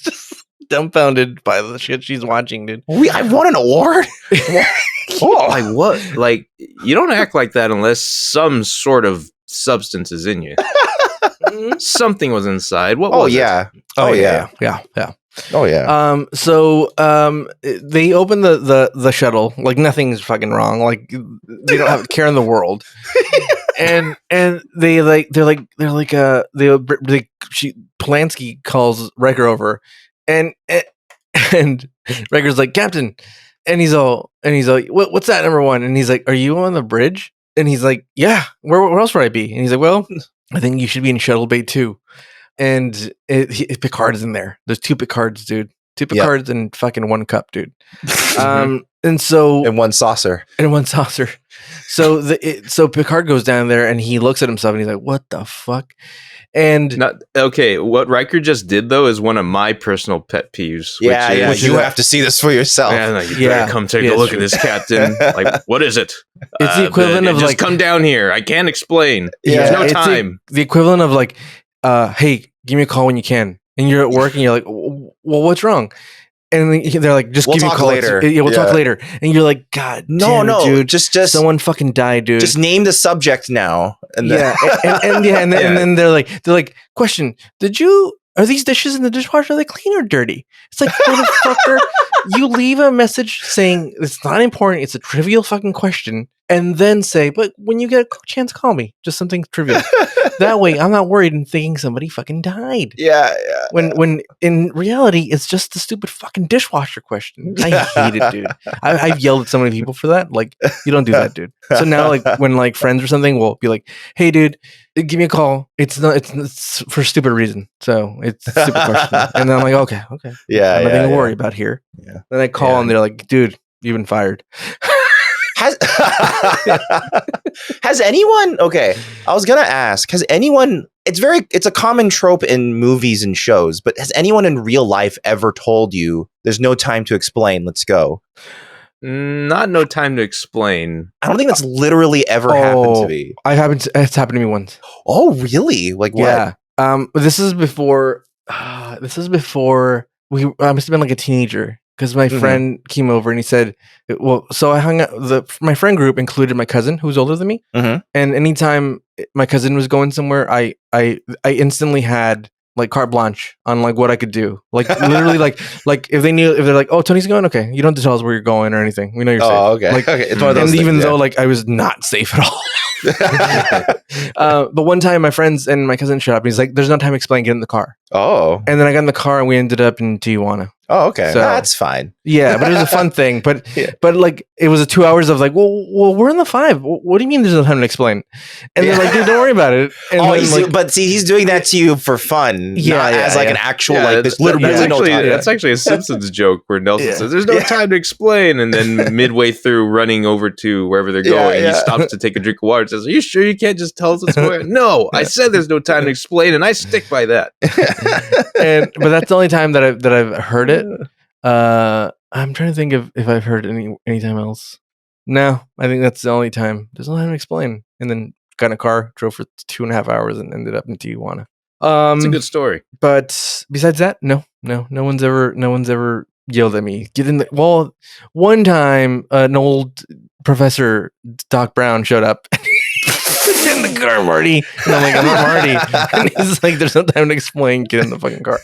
just dumbfounded by the shit she's watching, dude. I won an award. Like what? Like you don't act like that unless some sort of substance is in you. Something was inside. What was it? Yeah. Yeah. Oh yeah. They open the shuttle like nothing's fucking wrong. Like they don't have a care in the world. and Polanski calls Riker over, and Riker's like, Captain, and he's all what's that, number one? And he's like, are you on the bridge? And he's like, yeah. Where else would I be? And he's like, well, I think you should be in Shuttle Bay 2. And Picard is in there. There's 2 Picards, dude. 2 Picards and fucking 1 cup, dude. And 1 saucer. So Picard goes down there and he looks at himself and he's like, what the fuck? And what Riker just did though is one of my personal pet peeves. Which you have to see this for yourself. You better come take a look at this, Captain. Like, what is it? It's the equivalent of just come down here. I can't explain. Yeah, There's no time. The equivalent of like, hey, give me a call when you can. And you're at work and you're like, well, what's wrong? And they're like, just give me a call later. We'll talk later. And you're like, God, damn it, dude, just someone fucking died, dude. Just name the subject now. And then and then they're like, question: are these dishes in the dishwasher? Are they clean or dirty? It's like, motherfucker, you leave a message saying it's not important. It's a trivial fucking question, and then say, but when you get a chance, call me. Just something trivial. That way, I'm not worried and thinking somebody fucking died. Yeah. When in reality, it's just the stupid fucking dishwasher question. I hate it, dude. I've yelled at so many people for that. Like, you don't do that, dude. So now, like, when like friends or something will be like, hey, dude, give me a call. It's for a stupid reason. So it's a stupid question. And then I'm like, okay. Yeah. Nothing to worry about here. Yeah. Then I call and they're like, dude, you've been fired. Has anyone, I was gonna ask, has anyone, it's a common trope in movies and shows, but has anyone in real life ever told you there's no time to explain, let's go? Not no time to explain. I don't think that's literally ever happened to me. It's happened to me once. Oh, really? Like what? Yeah. This is before I must have been like a teenager. Because my friend came over and he said, well, so I hung out, my friend group included my cousin who's older than me. And anytime my cousin was going somewhere, I instantly had like carte blanche on like what I could do. Like literally like if they're like, oh, Tony's going, okay, you don't have to tell us where you're going or anything. We know you're safe. Oh, okay. Like, okay. It's one of those and things, even though like I was not safe at all. But one time my friends and my cousin showed up and he's like, there's no time to explain, get in the car. Oh. And then I got in the car and we ended up in Tijuana. Oh, okay. So, that's fine. Yeah, but it was a fun thing. But but like it was 2 hours of like, well, we're in the 5. What do you mean there's no time to explain? And they're like, dude, don't worry about it. And but see, he's doing that to you for fun, not as like an actual like this. That's actually a Simpsons joke where Nelson says, "There's no time to explain," and then midway through running over to wherever they're going, he stops to take a drink of water and says, "Are you sure you can't just tell us what's going on?" No, I said there's no time to explain, and I stick by that. But that's the only time that I've heard it. I'm trying to think if I've heard any time else. No, I think that's the only time. There's no time to explain. And then got in a car, drove for 2.5 hours, and ended up in Tijuana. It's a good story. But besides that, no one's ever yelled at me. One time an old Professor Doc Brown showed up. Get in the car, Marty. And I'm like, I'm not Marty. And he's like, there's no time to explain. Get in the fucking car.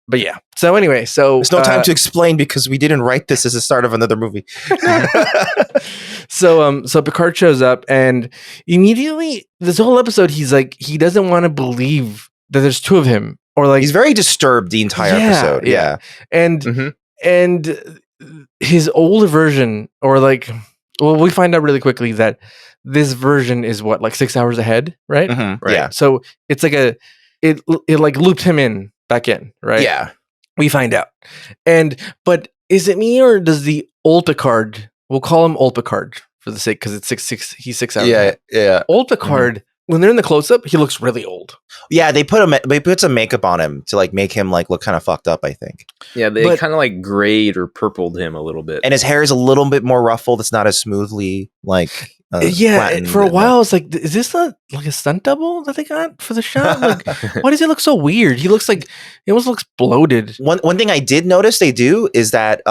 But yeah. So anyway, there's no time to explain because we didn't write this as the start of another movie. So Picard shows up and immediately this whole episode, he's like, he doesn't want to believe that there's 2 of him, or like he's very disturbed the entire episode. Yeah. And his older version, or like well, we find out really quickly that this version is what, like 6 hours ahead, right? Mhm, Right. Yeah. So it's like it like looped him back in, right? Yeah. We find out. But is it me or does the old Picard, we'll call him old Picard for the sake, because it's he's 6 hours Yeah. ahead. Yeah. Old Picard, when they're in the close-up, he looks really old. Yeah. They put some makeup on him to like make him like look kind of fucked up, I think. Yeah, they But- kind of like grayed or purpled him a little bit. And his hair is a little bit more ruffled. It's not as smoothly like flattened For a and, while, it's like, is this like a stunt double that they got for the shot? Like, why does he look so weird? He almost looks bloated. One thing I did notice they do is that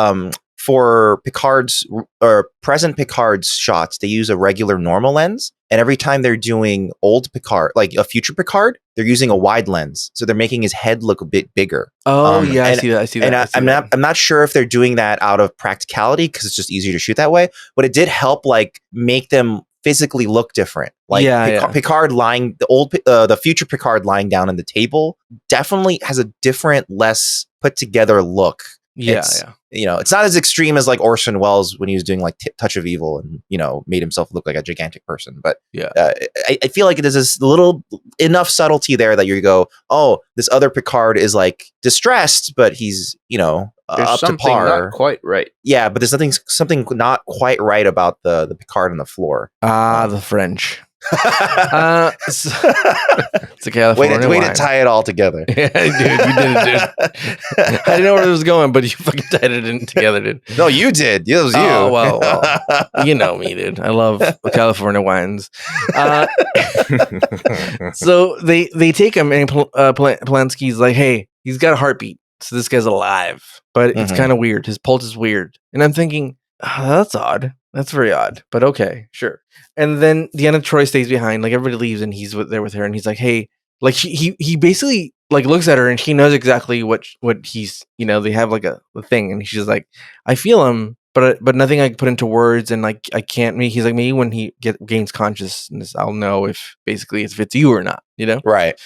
for Picard's or present Picard's shots, they use a regular normal lens, and every time they're doing old Picard, like a future Picard, they're using a wide lens, so they're making his head look a bit bigger. Oh yeah, I and- see that. I see that. And I see I'm that. not sure if they're doing that out of practicality because it's just easier to shoot that way, but it did help like make them physically look different. Like Picard lying, the future Picard lying down on the table definitely has a different, less put together look. It's not as extreme as like Orson Welles when he was doing like Touch of Evil and made himself look like a gigantic person. But I feel like there's this little enough subtlety there that you go, oh, this other Picard is like distressed, but he's up to par. Not quite right. Yeah, but there's something not quite right about the Picard on the floor. The French. It's a California way to wine. tie it all together. Yeah, dude, you did it, dude. I didn't know where it was going, but you fucking tied it in together, dude. No, you did. It was you. Oh, well, you know me, dude. I love California wines. So they take him, and Polanski's like, hey, he's got a heartbeat, so this guy's alive, but it's kind of weird. His pulse is weird, and I'm thinking, that's odd. That's very odd, but okay, sure. And then Deanna Troi stays behind. Like everybody leaves, and he's there with her, and he's like, "Hey," like he basically like looks at her, and she knows exactly what he's. They have like a thing, and she's like, "I feel him, but nothing I can put into words, and like I can't." He's like, maybe when he gains consciousness, I'll know if it's you or not. Right.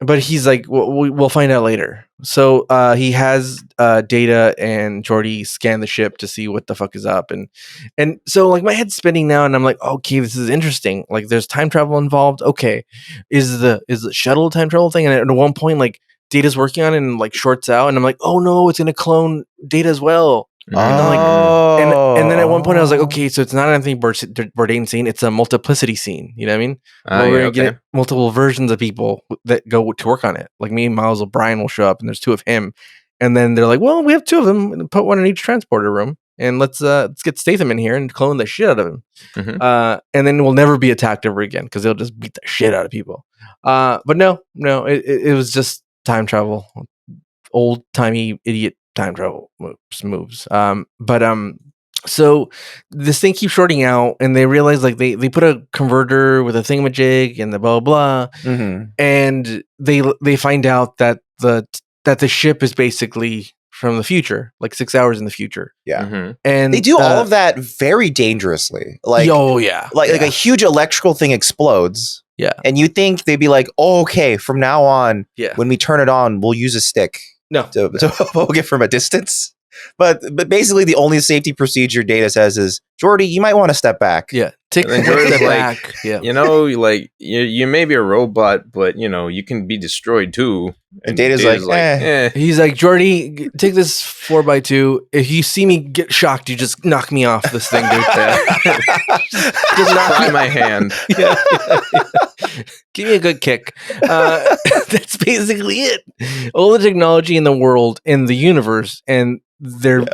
But he's like, we'll find out later. So he has Data and Geordi scan the ship to see what the fuck is up, and so like my head's spinning now, and I'm like, okay, this is interesting. Like there's time travel involved. Okay, is the shuttle time travel thing? And at one point, like Data's working on it and like shorts out, and I'm like, oh no, it's gonna clone Data as well. And then at one point I was like, okay, so it's not an Anthony Bourdain scene, it's a multiplicity scene. You know what I mean? We're gonna get multiple versions of people that go to work on it. Like me and Miles O'Brien will show up, and there's two of him, and then they're like, well, we have two of them, put one in each transporter room, and let's get Statham in here and clone the shit out of him. And then we'll never be attacked ever again because they'll just beat the shit out of people. But no, it was just time travel, old timey idiot time travel moves. So this thing keeps shorting out, and they realize like they put a converter with a thingamajig and the blah blah, and they find out that the ship is basically from the future, like 6 hours in the future. Yeah. And they do all of that very dangerously. Like, like a huge electrical thing explodes. Yeah. And you think they'd be like, oh, okay, from now on, when we turn it on, we'll use a stick. No. To poke it from a distance. But basically the only safety procedure Data says is, Geordi, you might want to step back. Yeah. Take a step back. Yeah. Like you may be a robot, but you can be destroyed too. And Data's like, eh. He's like, Geordi, take this 4x2. If you see me get shocked, you just knock me off this thing, dude. Just try my hand. Yeah. Give me a good kick. That's basically it. All the technology in the world, in the universe, and they're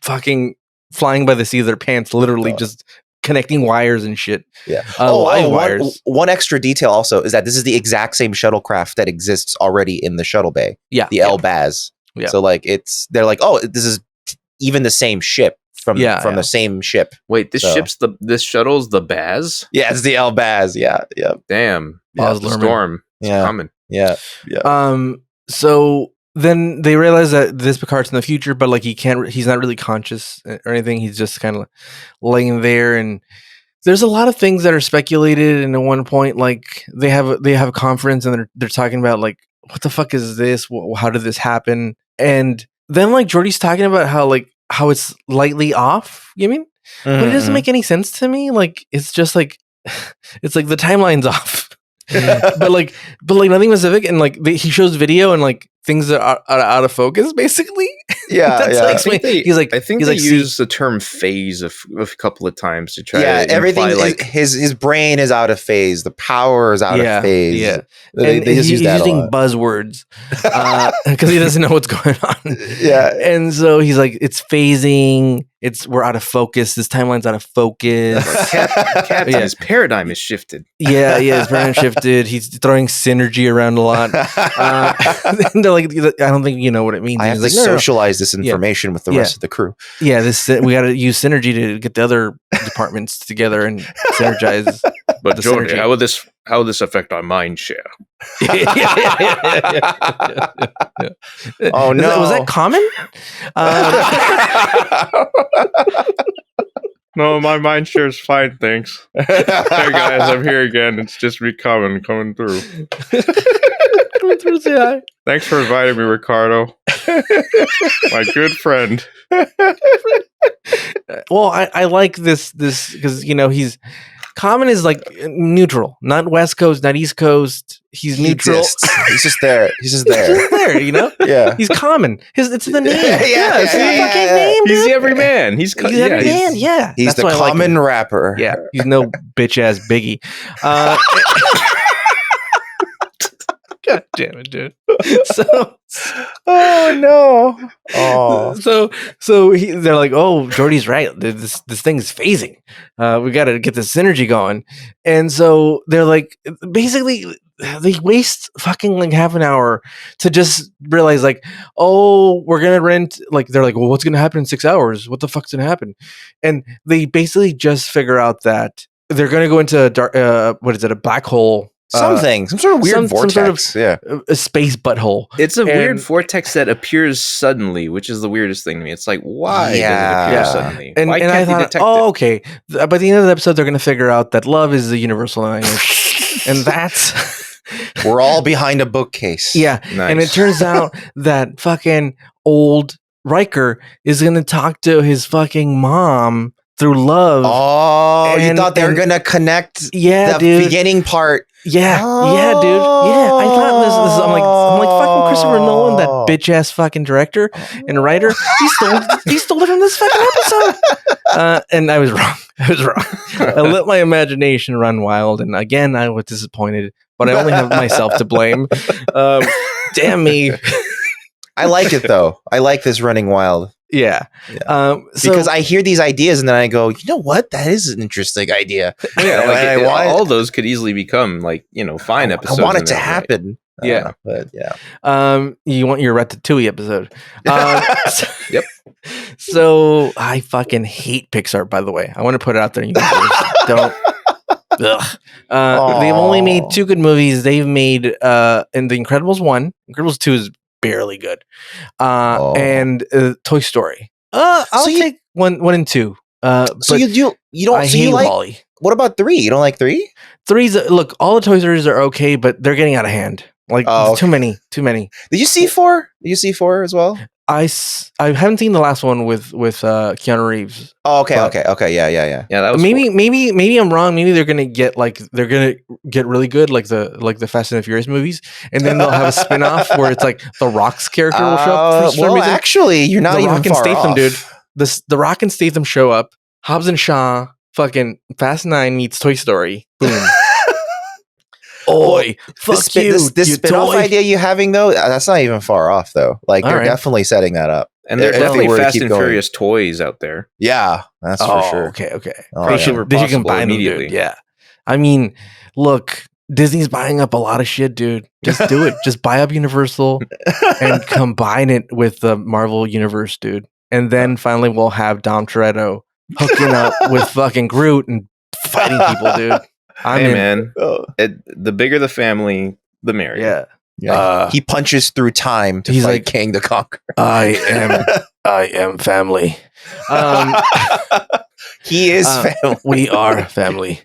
fucking flying by the seat of their pants, literally just connecting wires and shit. Yeah. Wires. One extra detail also is that this is the exact same shuttlecraft that exists already in the shuttle bay. Yeah. The L-Baz. Yeah. So like they're like, oh, this is even the same ship from the same ship. Wait, this shuttle's the Baz? Yeah, it's the L-Baz. Yeah. Yeah. Damn. Baz the storm. It's coming. Yeah. Yeah. So then they realize that this Picard's in the future, but like he's not really conscious or anything. He's just kind of laying there, and there's a lot of things that are speculated. And at one point, like they have a conference, and they're talking about like, what the fuck is this? How did this happen? And then like Geordi's talking about how how it's lightly off. You mean? But it doesn't make any sense to me. Like it's just like it's like the timeline's off. but like nothing specific, and like he shows video and like things that are out of focus, basically. That's yeah. like, I think they use the term phase a couple of times to try to everything imply, like his brain is out of phase, the power is out of phase. They just use that using a lot. buzzwords because he doesn't know what's going on. And so he's like, it's phasing, we're out of focus, this timeline's out of focus. Captain's paradigm is shifted. His paradigm shifted. He's throwing synergy around a lot. And they're like, I don't think you know what it means. I have to socialize this information with the rest of the crew. We got to use synergy to get the other departments together and synergize. But Jordy, how will this affect our mind share? Oh no, was that common? No, my mind share is fine, thanks. Hey guys, I'm here again. It's just me coming through. Coming through, say hi. Thanks for inviting me, Ricardo. My good friend. Well, I like this because he's common is like neutral, not West Coast, not East Coast. He's neutral. He's just there. He's just there, Yeah. He's common. It's the name. It's the fucking name. He's the everyman. He's every man. Yeah. He's the common rapper. Yeah. He's no bitch ass Biggie. God damn it, dude. So, oh no. Oh. So they're like, oh, Jordy's right. This thing is phasing. We got to get the synergy going. And so they're like, basically, they waste fucking like half an hour to just realize like, oh, we're gonna rent. Like they're like, well, what's gonna happen in 6 hours? What the fuck's gonna happen? And they basically just figure out that they're gonna go into a dark, a black hole. Some sort of weird vortex. A space butthole. It's a weird vortex that appears suddenly, which is the weirdest thing to me. It's like, why does it appear suddenly? And why can't I thought, they detect oh, okay. By the end of the episode, they're going to figure out that love is the universal language. And that's... We're all behind a bookcase. Yeah. Nice. And it turns out that fucking old Riker is going to talk to his fucking mom through love. Oh, you thought they were going to connect the beginning part. Yeah, yeah, dude. Yeah, I thought this I'm like fucking Christopher Nolan, that bitch ass fucking director and writer. He stole it from this fucking episode. And I was wrong. I let my imagination run wild, and again I was disappointed. But I only have myself to blame. Damn me. I like it though. I like this running wild. Yeah. Because I hear these ideas and then I go, you know what? That is an interesting idea. Yeah, all those could easily become like, fine episodes. I want it to happen. Yeah. But yeah. You want your Ratatouille episode. Yep. So I fucking hate Pixar, by the way. I want to put it out there. You guys don't. Ugh. They've only made 2 good movies. They've made in The Incredibles 1. Incredibles 2 is barely good. And Toy Story. I'll take one and 2. So you don't. I so hate you like Wall-E. What about 3? You don't like 3? 3's look. All the Toy Stories are okay, but they're getting out of hand. Like too many. Did you see 4? Did you see 4 as well? I haven't seen the last one with Keanu Reeves. Oh, okay. Yeah. Yeah, that was maybe I'm wrong. Maybe they're gonna get really good, like the Fast and the Furious movies, and then they'll have a spin-off where it's like the Rock's character will show up. For some reason. Actually, you're not the even Rock and far Statham, off. dude. The Rock and Statham show up. Hobbs and Shaw, fucking Fast 9 meets Toy Story. Boom. Oi, fuck this spin-off idea you're having though, that's not even far off though. Like they're definitely setting that up. And there's definitely Fast and Furious toys out there. Yeah, that's for sure. Okay. They should combine immediately. Yeah. I mean, look, Disney's buying up a lot of shit, dude. Just do it. Just buy up Universal and combine it with the Marvel universe, dude. And then finally we'll have Dom Toretto hooking up with fucking Groot and fighting people, dude. Man, the bigger the family, the merrier. Yeah. He punches through time to fight like King the Conqueror. I am family. He is family. We are family.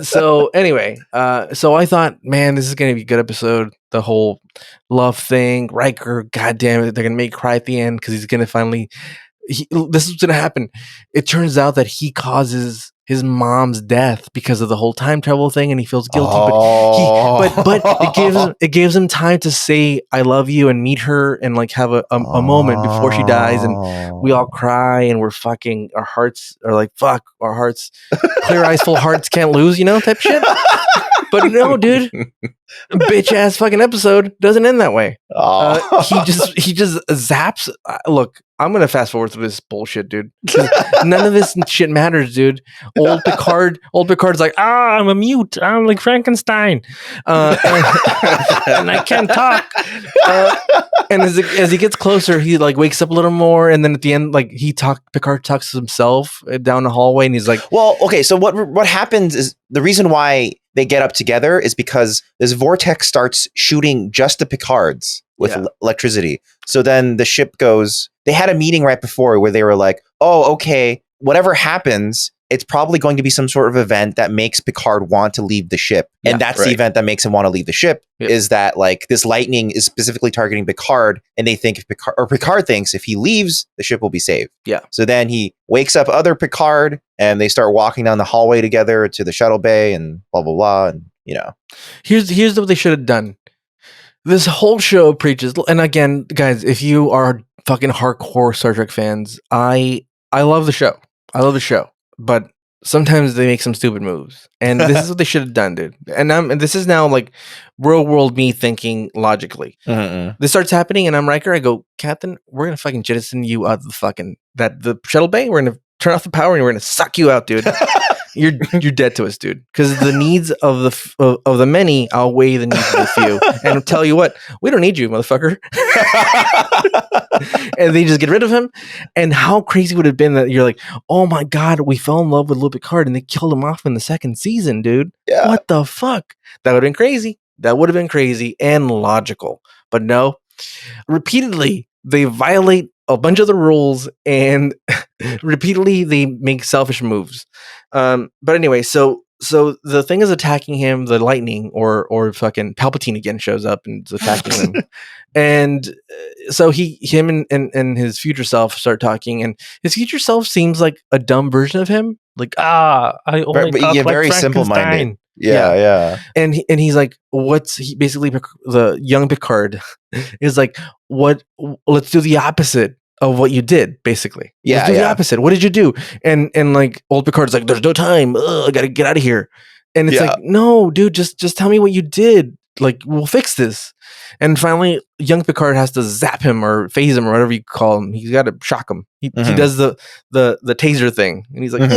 So anyway, so I thought, man, this is going to be a good episode. The whole love thing, Riker, goddamn it, they're going to make cry at the end because he's going to finally this is gonna happen. It turns out that he causes his mom's death because of the whole time travel thing, and he feels guilty. But it gives him time to say "I love you" and meet her and like have a moment before she dies, and we all cry and we're fucking. Our hearts are like fuck. Our hearts, clear eyes, full hearts, can't lose. Type shit. But no, dude, bitch ass fucking episode doesn't end that way. He just zaps. Look, I'm gonna fast forward through this bullshit, dude. None of this shit matters, dude. Old Picard's like, I'm a mute. I'm like Frankenstein, and I can't talk. And as he gets closer, he like wakes up a little more, and then at the end, like Picard talks to himself down the hallway, and he's like, well, okay. So what happens is the reason why they get up together is because this vortex starts shooting just the Picards with electricity. So then the ship goes. They had a meeting right before where they were like, "Oh, okay, whatever happens, it's probably going to be some sort of event that makes Picard want to leave the ship." And that's the event that makes him want to leave the ship is that like this lightning is specifically targeting Picard, and they think Picard thinks if he leaves, the ship will be saved. Yeah. So then he wakes up other Picard, and they start walking down the hallway together to the shuttle bay, and blah blah blah, and Here's what they should have done. This whole show preaches, and again, guys, if you are fucking hardcore Star Trek fans, I love the show. I love the show, but sometimes they make some stupid moves, and this is what they should have done, dude. And this is now like real world me thinking logically. This starts happening, and I'm Riker. I go, Captain, we're gonna fucking jettison you out of the shuttle bay. We're gonna turn off the power, and we're gonna suck you out, dude. You're dead to us, dude. Because the needs of the many outweigh the needs of the few. And I'll tell you what, we don't need you, motherfucker. And they just get rid of him. And how crazy would it have been that you're like, oh my god, we fell in love with Luke Picard and they killed him off in the second season, dude. Yeah. What the fuck? That would have been crazy. That would have been crazy and logical. But no, repeatedly they violate a bunch of the rules and repeatedly they make selfish moves. But anyway, so the thing is attacking him, the lightning or fucking Palpatine again shows up and is attacking him. And so him and his future self start talking, and his future self seems like a dumb version of him. Like, I only talk like very simple-minded. Yeah. And he's like, basically the young Picard is like, let's do the opposite of what you did, basically. Let's do the opposite. What did you do? And like old Picard's like, there's no time. I gotta get out of here. And it's like, no, dude, just tell me what you did. Like, we'll fix this. And finally, young Picard has to zap him or phase him or whatever you call him. He's got to shock him. He does the taser thing, and he's like,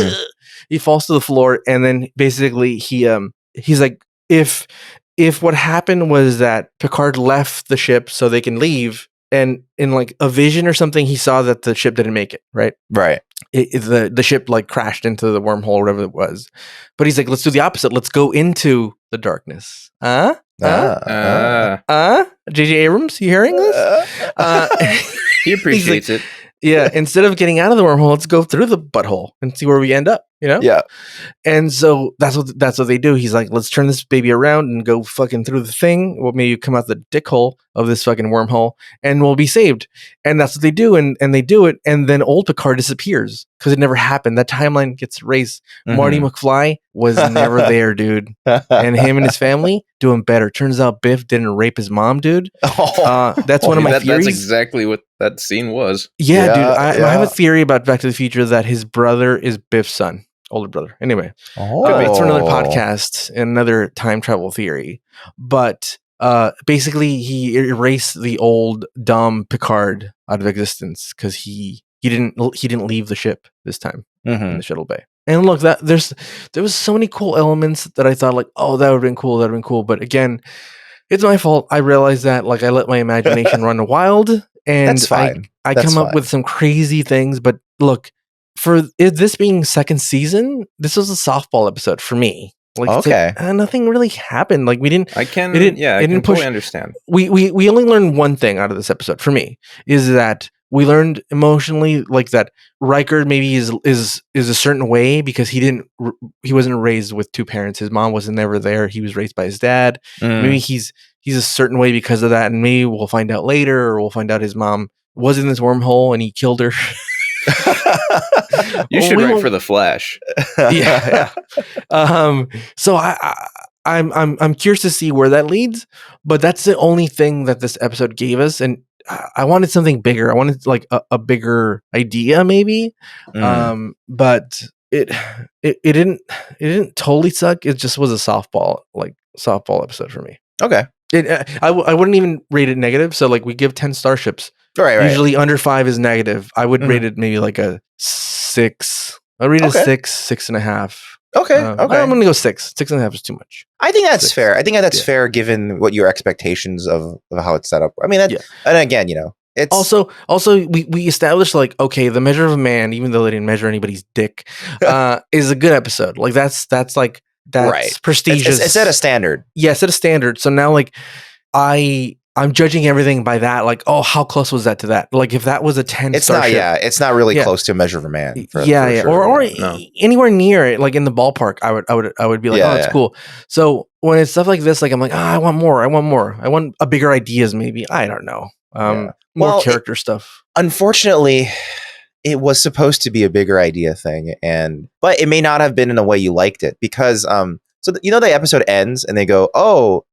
he falls to the floor, and then basically he's like, if what happened was that Picard left the ship so they can leave, and in like a vision or something, he saw that the ship didn't make it, right? Right. The ship like crashed into the wormhole or whatever it was. But he's like, let's do the opposite. Let's go into the darkness. J.J. Abrams, you hearing this? He appreciates it. Yeah, instead of getting out of the wormhole, let's go through the butthole and see where we end up, Yeah. And so that's what they do. He's like, let's turn this baby around and go fucking through the thing. Well, maybe you come out the dick hole of this fucking wormhole and we'll be saved. And that's what they do. And they do it. And then old Picard disappears because it never happened. That timeline gets erased. Marty McFly was never there, dude. And him and his family doing better. Turns out Biff didn't rape his mom, dude. That's one of my theories. That's exactly what that scene was. Yeah, dude. I have a theory about Back to the Future that his brother is Biff's son. Older brother. Anyway, it's for another podcast and another time travel theory. But basically, he erased the old dumb Picard out of existence because he didn't leave the ship this time in the shuttle bay. And look, there was so many cool elements that I thought like, oh, that would have been cool. That would have been cool. But again, it's my fault. I realized that like I let my imagination run wild, and that's fine. I come up with some crazy things. But look. For this being second season, this was a softball episode for me. Like, okay, nothing really happened. Like we didn't. I can totally understand. We only learned one thing out of this episode. For me, is that we learned emotionally like that Riker maybe is a certain way because he wasn't raised with two parents. His mom wasn't never there. He was raised by his dad. Maybe he's a certain way because of that, and maybe we'll find out later, or we'll find out his mom was in this wormhole and he killed her. You should We write won't- for the Flash. yeah. So I'm curious to see where that leads, but that's the only thing that this episode gave us, and I wanted something bigger. I wanted like a bigger idea, maybe. But it didn't totally suck. It just was a softball episode for me. Okay. I wouldn't even rate it negative. So like we give 10 starships. Right. Usually under 5 is negative. I would Mhm. rate it maybe like a 6. I'll rate it Okay. 6.5. Okay. I'm Okay. going to go 6. 6.5 is too much. I think that's 6. fair. I think that's Yeah. fair given what your expectations of how it's set up. I mean, that, Yeah. and again, it's Also, we established like, okay, the measure of a man, even though they didn't measure anybody's dick, is a good episode. Like that's right. prestigious. It's at a standard. Yeah, set a standard. So now like I'm judging everything by that. Like, oh, how close was that to that? Like if that was a 10 It's starship, not. Yeah, it's not really Yeah. close to a measure of a man. For yeah, sure. or No. anywhere near it, like in the ballpark, I would be like, Yeah, oh, that's yeah. cool. So when it's stuff like this, like I'm like, I want more. I want a bigger ideas, maybe. I don't know. Yeah. More Well, character stuff. Unfortunately, it was supposed to be a bigger idea thing, but it may not have been in the way you liked it because the episode ends and they go, oh,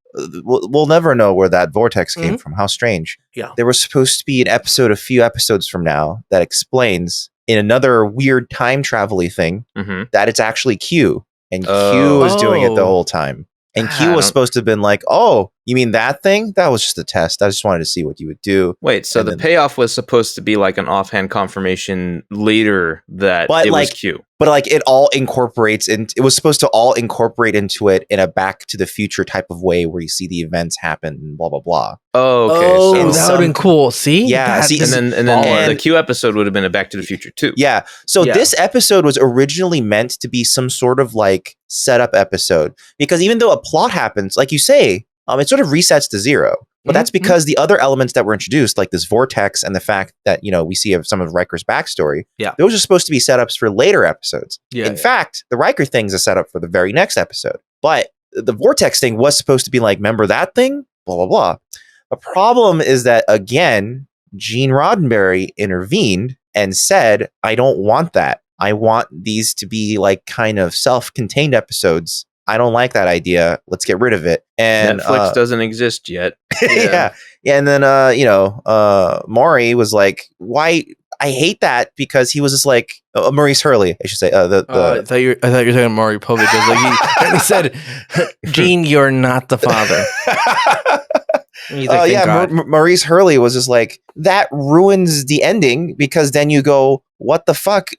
we'll never know where that vortex came from. How strange. Yeah. There was supposed to be an episode a few episodes from now that explains in another weird time travel-y thing Mhm. that it's actually Q, and Q Oh. was doing it the Oh. whole time. And I Q was don't- supposed to have been like, oh, you mean that thing? That was just a test. I just wanted to see what you would do. Wait, so And the then- payoff was supposed to be like an offhand confirmation later that But, it was like, Q. But like it all incorporates it was supposed to all incorporate into it in a back to the future type of way where you see the events happen and blah blah blah. Oh, okay. Oh, so in that would have been some- cool. See, Yeah, That see, is and then baller. the Q episode would have been a Back to the Future too. Yeah. So Yeah. this episode was originally meant to be some sort of like setup episode because even though a plot happens, like you say, it sort of resets to zero. But that's Mhm, because the other elements that were introduced, like this vortex and the fact that, we see some of Riker's backstory, Yeah. those are supposed to be setups for later episodes. Yeah, In yeah. fact, the Riker thing is a setup for the very next episode. But the vortex thing was supposed to be like, remember that thing? Blah, blah, blah. The problem is that, again, Gene Roddenberry intervened and said, I don't want that. I want these to be like kind of self-contained episodes. I don't like that idea. Let's get rid of it. And Netflix doesn't exist yet. yeah. And then Maury was like, why? I hate that because he was just like Maurice Hurley, I should say. I thought you were talking Maury Povich. He said, "Gene, you're not the father." And he's like, "Thank God." Maurice Hurley was just like, that ruins the ending because then you go, what the fuck?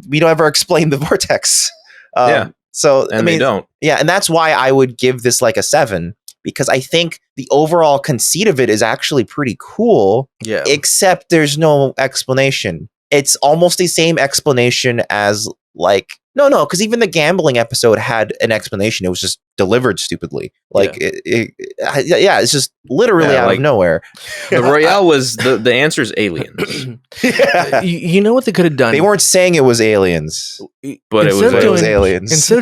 We don't ever explain the vortex. Yeah. So And they don't. Yeah, and that's why I would give this like a 7 because I think the overall conceit of it is actually pretty cool, Yeah. except there's no explanation. It's almost the same explanation as like no, because even the gambling episode had an explanation. It was just delivered stupidly. Like it's just literally out like- of nowhere. The Royale was the answer is aliens, Yeah. You know what they could have done? They weren't saying it was aliens, but it Instead was of but it was doing- aliens. instead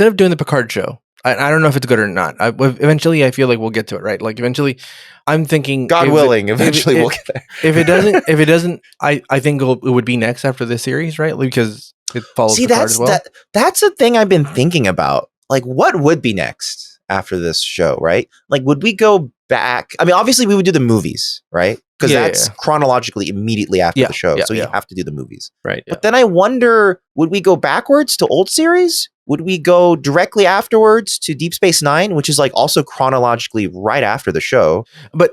of doing the Picard show. I don't know if it's good or not. Eventually, I feel like we'll get to it. Right? Like eventually, I'm thinking, God if willing, if eventually we'll get there. If it doesn't, I think it would be next after this series, right? Because it follows See, Picard that's as well. that's a thing I've been thinking about. Like, what would be next after this show, right? Like, would we go back? I mean, obviously, we would do the movies, right? Because Yeah, that's chronologically immediately after Yeah, the show, yeah, so you yeah. have to do the movies. right. But then I wonder, would we go backwards to old series? Would we go directly afterwards to Deep Space Nine, which is like also chronologically right after the show? But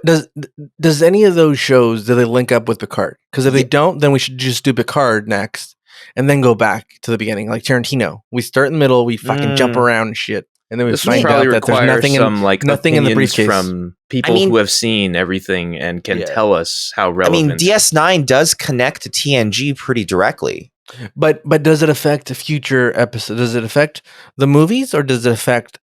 does any of those shows, do they link up with Picard? Because if they don't, then we should just do Picard next and then go back to the beginning, like Tarantino. We start in the middle, we fucking jump around and shit, and then we This would find out probably that there's require nothing some nothing in the opinions briefcase. from people I mean- who have seen everything and can Yeah. tell us how I relevant. mean, DS9 does connect to TNG pretty directly. But does it affect a future episode? Does it affect the movies or does it affect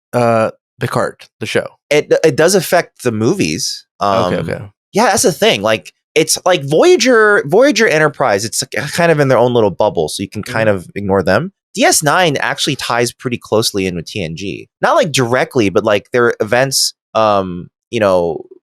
Picard, the show? It does affect the movies. Okay. Yeah, that's the thing. Like, it's like Voyager Enterprise. It's kind of in their own little bubble, so you can kind of ignore them. DS9 actually ties pretty closely in with TNG. Not like directly, but like their events,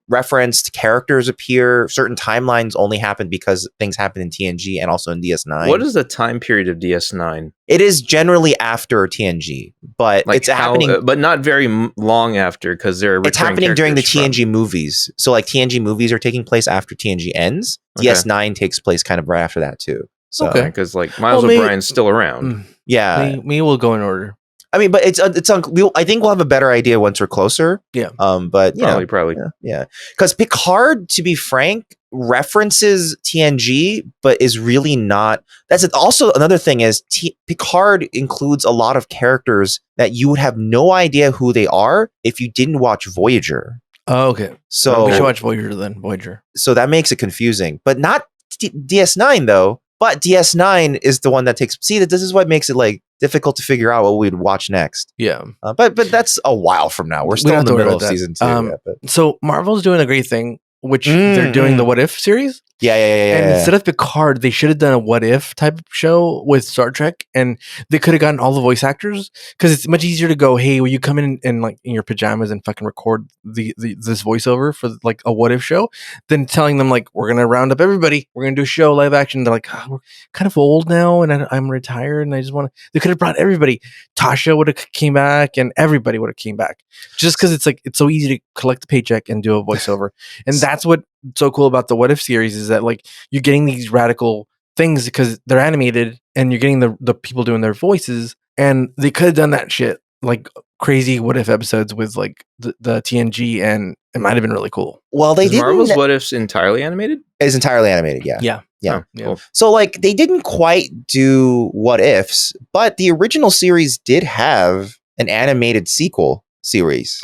referenced, characters appear. Certain timelines only happen because things happen in TNG and also in DS9. What is the time period of DS9? It is generally after TNG, but Like it's happening. but not very long after, because they're It's happening during the characters TNG movies. So like TNG movies are taking place after TNG ends. Okay. DS9 takes place kind of right after that too. So Okay. because like Miles Well, maybe- O'Brien's still around. yeah, Me will go in order. I mean, but I think we'll have a better idea once we're closer. Yeah. But you know, Probably. yeah. Because Picard, to be frank, references TNG, but is really not. That's it. Also, another thing is Picard includes a lot of characters that you would have no idea who they are if you didn't watch Voyager. Oh, okay. So we should watch Voyager then. Voyager. So that makes it confusing, but not DS9 though. But DS9 is the one that takes. See, this is what makes it like difficult to figure out what we'd watch next. Yeah. But that's a while from now. We're still don't in the have to worry middle of about that. season 2. But So Marvel's doing a great thing, which they're doing the What If series. yeah. And instead of Picard, they should have done a What If type of show with Star Trek, and they could have gotten all the voice actors, because it's much easier to go, hey, will you come in like in your pajamas and fucking record this voiceover for like a What If show, than telling them like, we're gonna round up everybody, we're gonna do a show live action. They're like, we're kind of old now, and I'm retired, and I just want to. They could have brought everybody. Tasha would have came back, and everybody would have came back, just because it's so easy to collect the paycheck and do a voiceover, and that's what. So cool about the What If series is that like you're getting these radical things because they're animated, and you're getting the people doing their voices, and they could have done that shit like crazy What If episodes with like the TNG, and it might have been really cool. Well, they didn't. Marvel's What If's entirely animated? It's entirely animated. Yeah. Yeah. Oh, cool. So like they didn't quite do What Ifs, but the original series did have an animated sequel series,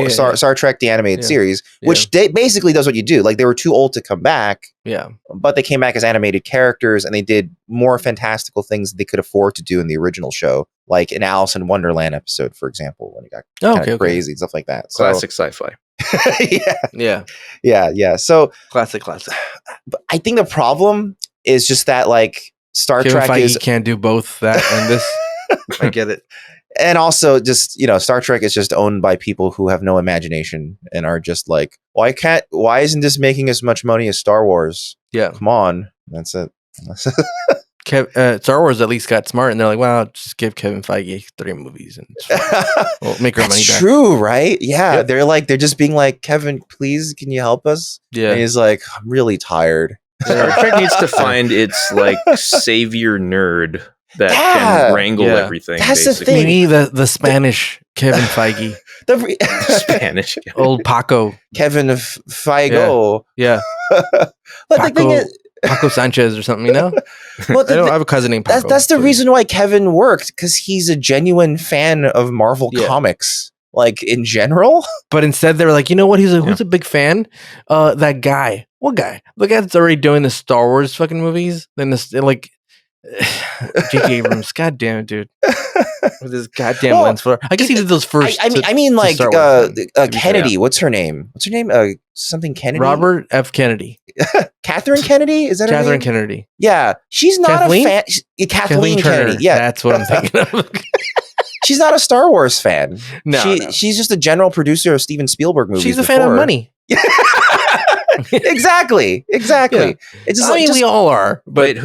Star Trek the animated series, which basically does what you do. Like they were too old to come back, but they came back as animated characters, and they did more fantastical things that they could afford to do in the original show, like an Alice in Wonderland episode, for example, when it got kind of crazy and stuff like that. So, Classic sci-fi. yeah. So classic. but I think the problem is just that like Star Trek Feige can't do both that and this. I get it. And also just, Star Trek is just owned by people who have no imagination and are just like, why isn't this making as much money as Star Wars? Yeah. Come on. That's it. Star Wars at least got smart, and they're like, well, just give Kevin Feige 3 movies and we'll make our money back. That's true, right? Yeah. They're just being like, Kevin, please, can you help us? Yeah. And he's like, I'm really tired. Star Trek needs to find its like savior nerd that can wrangle everything. That's basically. the thing. We need the Spanish Kevin Feige. Spanish. Old Paco. Kevin Feige. Yeah. But the thing is, Paco Sanchez or something, well, I have a cousin named Paco. That's the reason why Kevin worked, because he's a genuine fan of Marvel comics, like in general. But instead, they were like, you know what? Who's a big fan? That guy. What guy? The guy that's already doing the Star Wars fucking movies. Then this like J.J. Abrams. God damn it, dude. With his goddamn lens flare. I guess he did those first. I mean, like Star Wars Kennedy. fair. What's her name? Something Kennedy. Robert F. Kennedy. Catherine Kennedy. Is that her Catherine name? Kennedy. Yeah, she's not Kathleen? a fan. Kathleen Kennedy. Yeah, that's what I'm thinking of. she's not a Star Wars fan. No. She's just a general producer of Steven Spielberg movies. She's a fan of money. Exactly. Yeah. It's just we all are, But get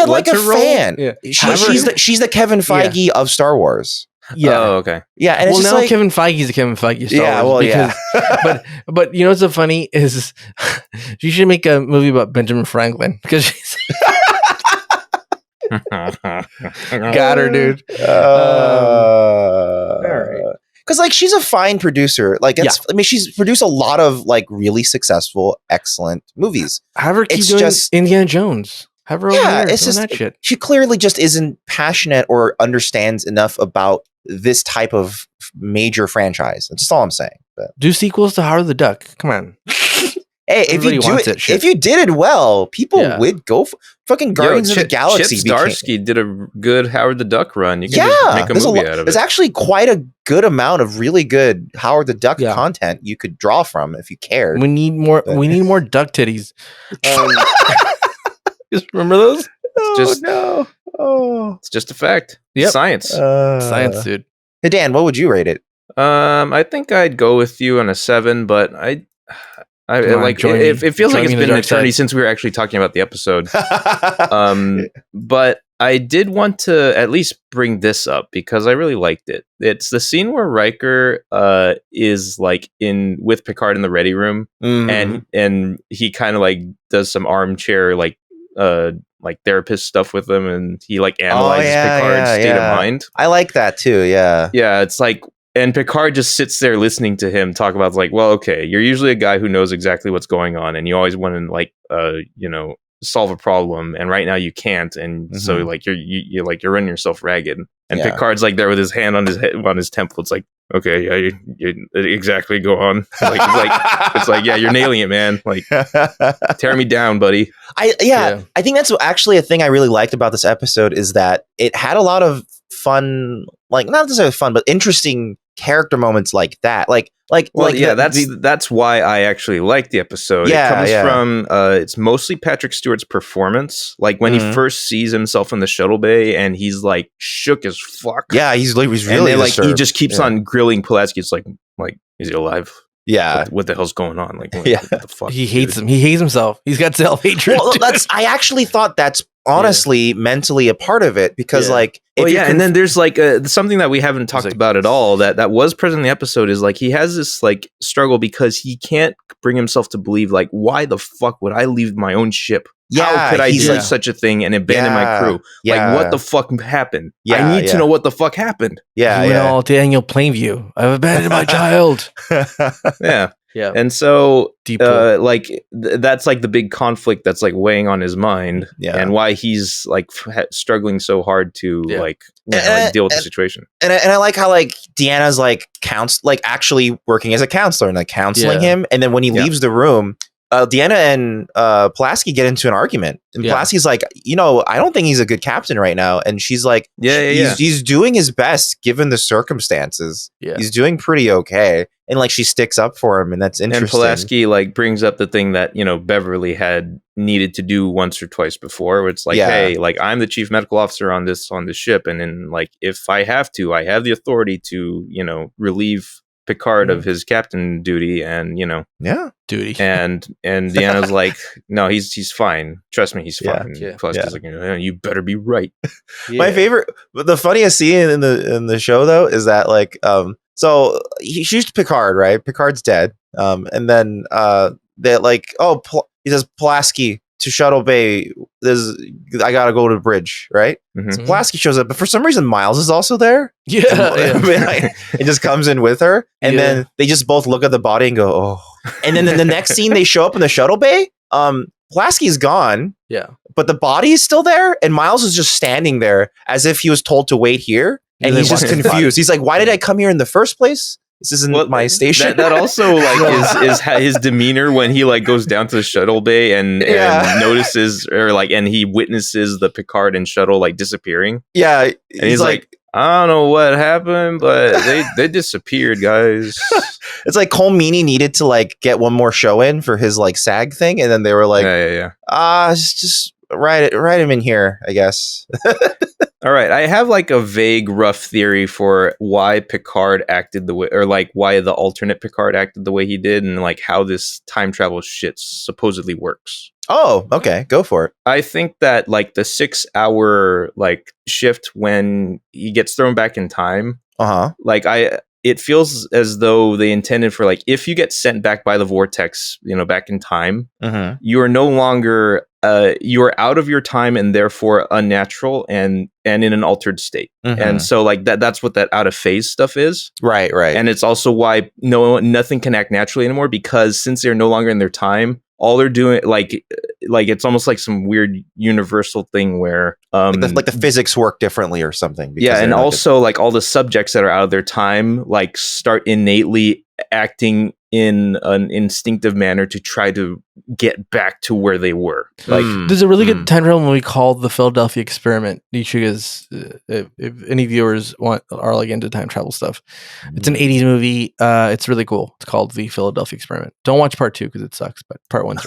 like what's a her role? fan. Yeah. She's the Kevin Feige of Star Wars. Yeah. Oh, okay. Yeah, and it's well, just now like, Kevin Feige's a Kevin Feige Star yeah, Wars. well, But you know what's so funny is you should make a movie about Benjamin Franklin, because she's got her, dude. Because like she's a fine producer. Like I mean, she's produced a lot of like really successful, excellent movies. Have her keep It's doing just- Indiana Jones. Have her over there it's doing just that shit. she clearly just isn't passionate or understands enough about this type of major franchise. That's just all I'm saying. But Do sequels to Howard the Duck. Come on. hey, Everybody wants that shit. if you did it well, people would go for fucking Guardians of the Galaxy. Chip Starsky did a good Howard the Duck run. You can just make a there's movie out of there's it. actually quite a good amount of really good Howard the Duck content you could draw from if you cared. We need more. We need more duck titties. Just remember those? It's just a fact. Yep. Science. Science, dude. Hey Dan, what would you rate it? I think I'd go with you on a 7, but I It feels like it's been an eternity since we were actually talking about the episode. But I did want to at least bring this up because I really liked it. It's the scene where Riker is like in with Picard in the ready room, and he kind of like does some armchair like therapist stuff with him, and he like analyzes Picard's state of mind. I like that too. Yeah, it's like. And Picard just sits there listening to him talk about like, well, okay, you're usually a guy who knows exactly what's going on, and you always want to like, solve a problem, and right now you can't, and so like you're running yourself ragged. And Picard's like there with his hand on his temple. It's like, okay, yeah, you exactly go on. It's like, yeah, you're nailing it, man. Like, tear me down, buddy. I think that's actually a thing I really liked about this episode is that it had a lot of fun, like not necessarily fun, but interesting character moments like that. That's why I actually like the episode. It comes from it's mostly Patrick Stewart's performance. Like when he first sees himself in the shuttle bay and he's like shook as fuck. Yeah, he's really and like he just keeps on grilling Pulaski. It's like is he alive? Yeah, what the hell's going on? Like, what the fuck? He hates him. He hates himself. He's got self-hatred. Well, I actually thought that's honestly mentally a part of it because and then there's like something that we haven't talked about at all that was present in the episode is like he has this like struggle because he can't bring himself to believe like why the fuck would I leave my own ship? How could I do such a thing and abandon my crew? Like what the fuck happened? I need to know what the fuck happened. All Daniel Plainview. I've abandoned my child. Yeah. And so, that's like the big conflict that's like weighing on his mind, and why he's like struggling so hard to deal with the situation. And I like how like Deanna's like actually working as a counselor and like counseling him, and then when he leaves the room, Deanna and Pulaski get into an argument, and Pulaski's like, I don't think he's a good captain right now, and she's like, he's doing his best given the circumstances. He's doing pretty okay, and like she sticks up for him, and that's interesting. And Pulaski like brings up the thing that Beverly had needed to do once or twice before, where it's like, hey, like I'm the chief medical officer on this ship, and then like if I have to, I have the authority to relieve Picard of his captain duty, and duty. And Deanna's like, no, he's fine. Trust me, he's fine. Plus, he's like, you better be right. My favorite, the funniest scene in the show though is that like, so he shoots Picard, right? Picard's dead. And then they're like, he says Pulaski to Shuttle Bay. I gotta go to the bridge, right? So Pulaski shows up, but for some reason Miles is also there. It just comes in with her, and then they just both look at the body and go, oh. And then in the next scene, they show up in the Shuttle Bay. Pulaski's gone. But the body is still there, and Miles is just standing there as if he was told to wait here, and he's just confused. He's like, "Why did I come here in the first place? This isn't my station." That also like is his demeanor when he like goes down to the shuttle bay and notices and he witnesses the Picard and shuttle like disappearing. Yeah, and he's like, I don't know what happened, but they disappeared, guys. It's like Cole Meany needed to like get one more show in for his like SAG thing, and then they were like, just write him in here, I guess. All right, I have like a vague, rough theory for why Picard acted the way, or like why the alternate Picard acted the way he did, and like how this time travel shit supposedly works. Oh, okay, go for it. I think that like the 6-hour like shift when he gets thrown back in time, it feels as though they intended for like if you get sent back by the vortex, back in time, you are no longer you are out of your time and therefore unnatural and in an altered state. And so like that's what that out of phase stuff is. Right. And it's also why nothing can act naturally anymore, because since they're no longer in their time, all they're doing like it's almost like some weird universal thing where like the physics work differently or something. And also like all the subjects that are out of their time like start innately acting in an instinctive manner to try to get back to where they were. Like there's a really good time travel movie called The Philadelphia Experiment. You should guys, if any viewers are like into time travel stuff, it's an 80s movie. It's really cool. It's called The Philadelphia Experiment. Don't watch part 2 because it sucks, but part 1's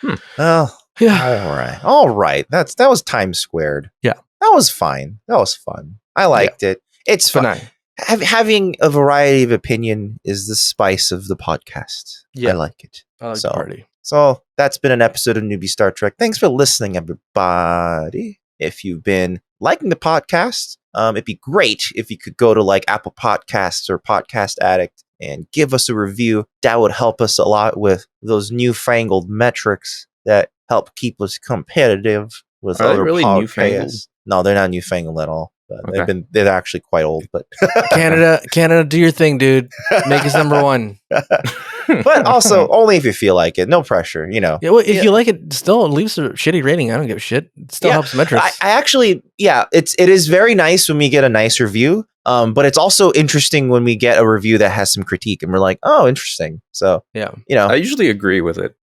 really Oh, yeah. All right. That was time squared. Yeah. That was fine. That was fun. I liked it. It's fun. having a variety of opinion is the spice of the podcast. Yeah. I like it. I like So- the party. So that's been an episode of Newbie Star Trek. Thanks for listening, everybody. If you've been liking the podcast, it'd be great if you could go to like Apple Podcasts or Podcast Addict and give us a review. That would help us a lot with those newfangled metrics that help keep us competitive with Are they other really podcasts. newfangled? No, they're not newfangled at all. But Okay. they're actually quite old, but Canada, do your thing, dude. Make us number one. but also only if you feel like it. No pressure, you know. Yeah, well, if Yeah. you like it, still leave us a shitty rating. I don't give a shit. It still Yeah, helps metrics. I actually, it is very nice when we get a nice review. But it's also interesting when we get a review that has some critique and we're like, oh, interesting. So, yeah. you know, I usually agree with it.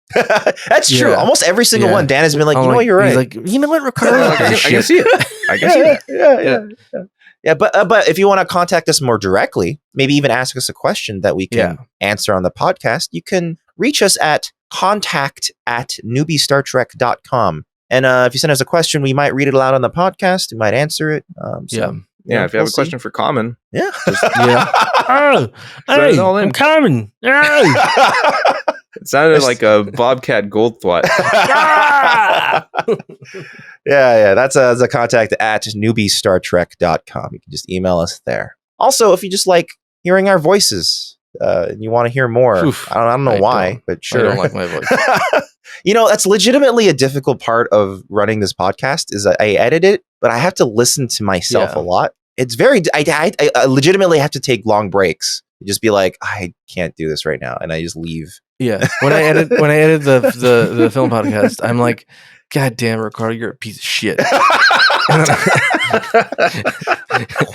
that's true. Yeah. Almost every single Yeah. one, Dan has been like, I'm you know what, you're right. He's like, you know what, Ricardo? I can see it. I can see that. Yeah, but if you want to contact us more directly, maybe even ask us a question that we can answer on the podcast, you can reach us at contact@newbiestartrek.com. And if you send us a question, we might read it aloud on the podcast. We might answer it. Yeah, if you have we'll a question for Common, yeah. Yeah. Oh, Send it hey, all in. I'm coming. Hey. it sounded like a Bobcat Goldthwait. yeah. That's a contact at newbiestartrek.com. You can just email us there. Also, if you just like hearing our voices and you want to hear more, Oof, I don't know I why, don't. but I sure. don't like my voice. You know, that's legitimately a difficult part of running this podcast is that I edit it, but I have to listen to myself a lot. It's very, I legitimately have to take long breaks. Just be like, I can't do this right now. And I just leave. Yeah. When I edit the film podcast, I'm like, God damn, Ricardo, you're a piece of shit.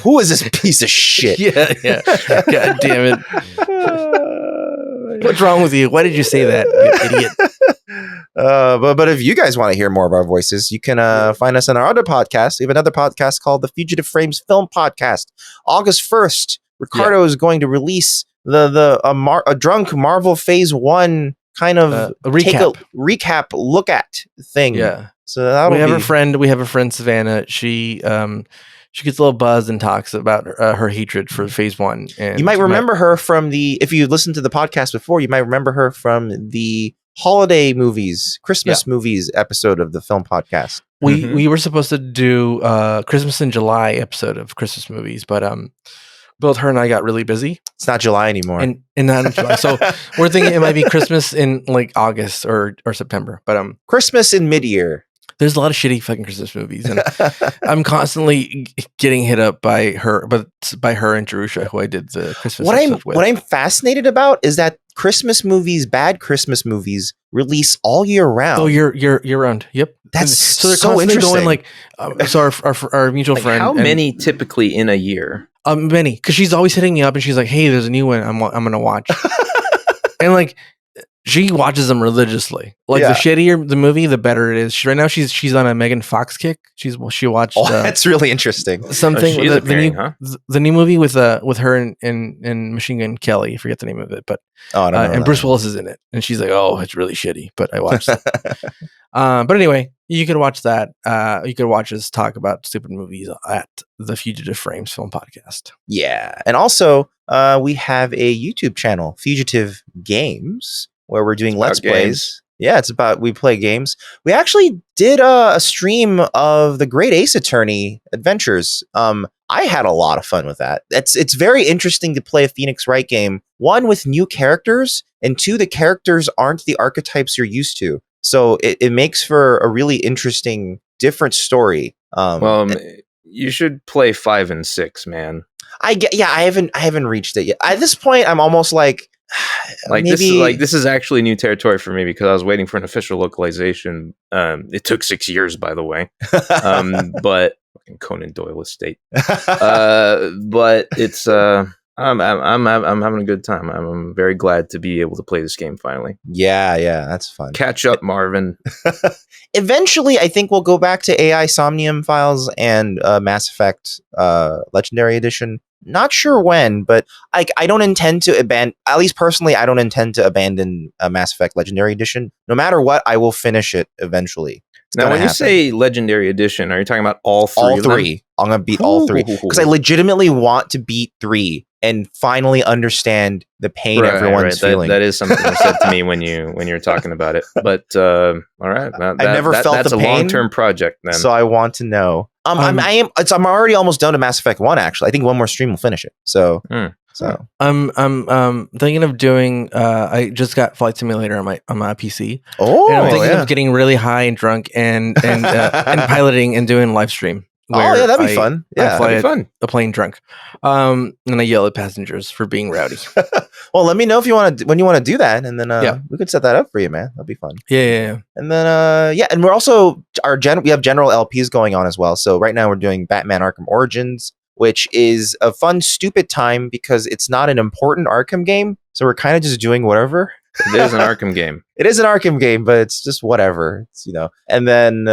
Who is this piece of shit? Yeah. God damn it. What's wrong with you? Why did you say that, you idiot? But if you guys want to hear more of our voices, you can find us on our other podcast. We have another podcast called the Fugitive Frames Film Podcast. August 1st, Ricardo is going to release a drunk Marvel Phase 1 kind of A recap. look at thing. Yeah. So that'll We have be a friend, Savannah. She gets a little buzzed and talks about her hatred for Phase 1. And you might remember her from if you listened to the podcast before, you might remember her from the holiday movies, Christmas movies episode of the film podcast. We were supposed to do Christmas in July episode of Christmas movies, but both her and I got really busy. It's not July anymore. And not in July. So we're thinking it might be Christmas in like August or September. But Christmas in mid-year. there's a lot of shitty fucking Christmas movies, and I'm constantly getting hit up by her, and Jerusha, who I did the Christmas episode with. What I'm fascinated about is that Christmas movies, bad Christmas movies, release all year round. Oh, year round. Yep. That's so they're so constantly interesting. going like. So our mutual Like, friend. how many typically in a year? Many, because she's always hitting me up, and she's like, "Hey, there's a new one. I'm gonna watch," and like. She watches them religiously. Like the shittier the movie, the better it is. Right now, she's on a Megan Fox kick. She watched. Oh, that's really interesting. Something She's appearing, huh? the new movie with her and Machine Gun Kelly. I forget the name of it, but I don't know and that. Bruce Willis is in it, and she's like, "Oh, it's really shitty," but I watched it. But anyway, you can watch that. You could watch us talk about stupid movies at the Fugitive Frames Film Podcast. Yeah, and also we have a YouTube channel, Fugitive Games, where we're doing Let's Plays. Games. Yeah, it's about we play games. We actually did a stream of the Great Ace Attorney Adventures. I had a lot of fun with that. It's very interesting to play a Phoenix Wright game. One, with new characters, and two, the characters aren't the archetypes you're used to. So it makes for a really interesting, different story. You should play 5 and 6, man. I haven't reached it yet. At this point, I'm almost like this is actually new territory for me because I was waiting for an official localization. It took 6 years, by the way. But fucking Conan Doyle estate. But it's I'm having a good time. I'm very glad to be able to play this game finally. Yeah, that's fun. Catch up, Marvin. Eventually, I think we'll go back to AI Somnium Files and Mass Effect Legendary Edition. Not sure when, but I don't intend to abandon. At least personally, I don't intend to abandon Mass Effect Legendary Edition. No matter what, I will finish it eventually. Now, when you say Legendary Edition, are you talking about all three? All three. I'm gonna beat all three because I legitimately want to beat 3 and finally understand the pain everyone's feeling. That is something you said to me when you're talking about it. But all right, I never felt that's the a pain, long-term project. Then, so I want to know. I'm already almost done to Mass Effect 1. Actually, I think one more stream will finish it. So. So I'm thinking of doing. I just got Flight Simulator on my PC. Oh, and I'm thinking of getting really high and drunk and piloting and doing live stream. Oh yeah, that'd be fun. Yeah, that'd be fun. A plane drunk, and I yell at passengers for being rowdy. Well, let me know if you want to when you want to do that, and then we could set that up for you, man. That'd be fun. Yeah. And then and we're also we have general LPs going on as well. So right now we're doing Batman Arkham Origins, which is a fun, stupid time because it's not an important Arkham game. So we're kind of just doing whatever. It is an Arkham game. It is an Arkham game, but it's just whatever. It's, and then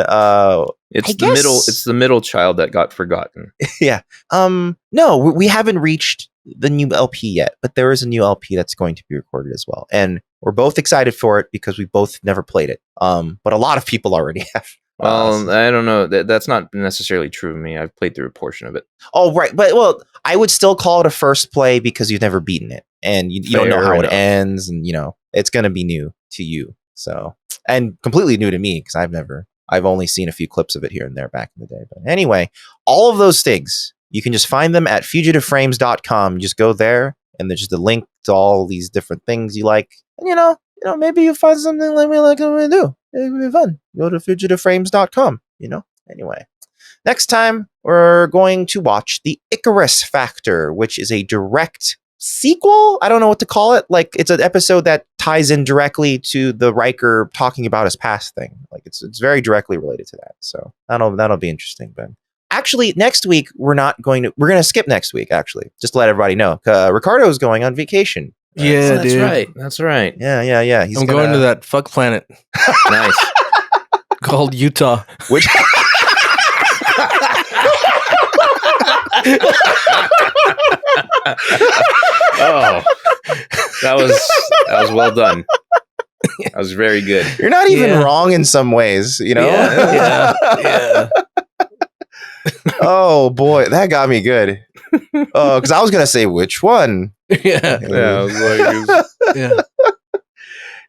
it's the middle child that got forgotten. Yeah. No, we haven't reached the new LP yet, but there is a new LP that's going to be recorded as well. And we're both excited for it because we both never played it. But a lot of people already have. Well, I don't know. That's not necessarily true of me. I've played through a portion of it. Oh, right. But, I would still call it a first play because you've never beaten it. And you don't know how it ends. And, it's going to be new to you. So, and completely new to me because I've only seen a few clips of it here and there back in the day. But anyway, all of those things, you can just find them at fugitiveframes.com. You just go there and there's just a link to all these different things you like. And, maybe you find something like me like I'm going to do. It would be fun. Go to fugitiveframes.com, Anyway, next time we're going to watch The Icarus Factor, which is a direct sequel. I don't know what to call it. Like, it's an episode that ties in directly to the Riker talking about his past thing. Like, it's very directly related to that. So that'll be interesting. But actually, next week we're going to skip next week. Actually, just to let everybody know, Ricardo is going on vacation. Yeah, that's dude. right. That's right. Yeah. I'm going to that fuck planet. Nice. Called Utah. Which Oh, that was well done. That was very good. You're not even wrong in some ways, Yeah. Oh boy, that got me good. Oh, because I was gonna say which one. Yeah. I was like, Yeah.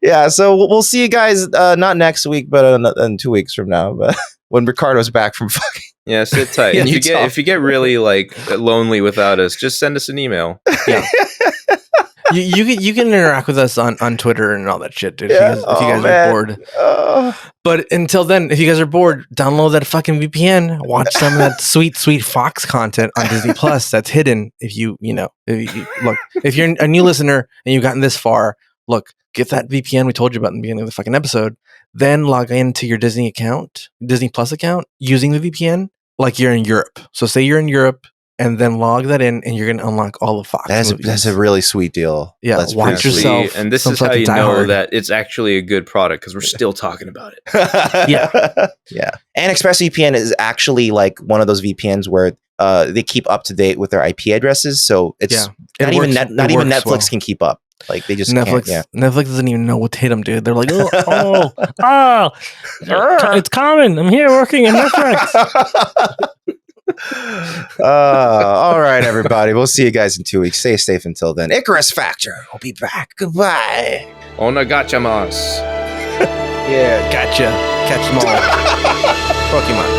Yeah. So we'll see you guys not next week, but in 2 weeks from now. But when Ricardo's back from fucking. Yeah, sit tight. Yeah, if you get really lonely without us, just send us an email. Yeah. You can interact with us on Twitter and all that shit, dude. Yeah. If you guys are bored. But until then, if you guys are bored, download that fucking VPN. Watch some of that sweet Fox content on Disney Plus that's hidden. If you look, if you're a new listener and you've gotten this far, look, get that VPN we told you about in the beginning of the fucking episode. Then log into your Disney Plus account using the VPN like you're in Europe. So say you're in Europe. And then log that in, and you're going to unlock all the Fox movies. That's a really sweet deal. Yeah, that's watch yourself. And this is how you know that it's actually a good product because we're still talking about it. Yeah. And ExpressVPN is actually like one of those VPNs where they keep up to date with their IP addresses. So it's not even Netflix can keep up. Like they just Netflix. can't, Netflix doesn't even know what to hit them, dude. They're like, it's common. I'm here working at Netflix. All right, everybody. We'll see you guys in 2 weeks. Stay safe until then. Icarus Factor. We'll be back. Goodbye. Onagachamas. Yeah, gotcha. Catch them all. Pokemon.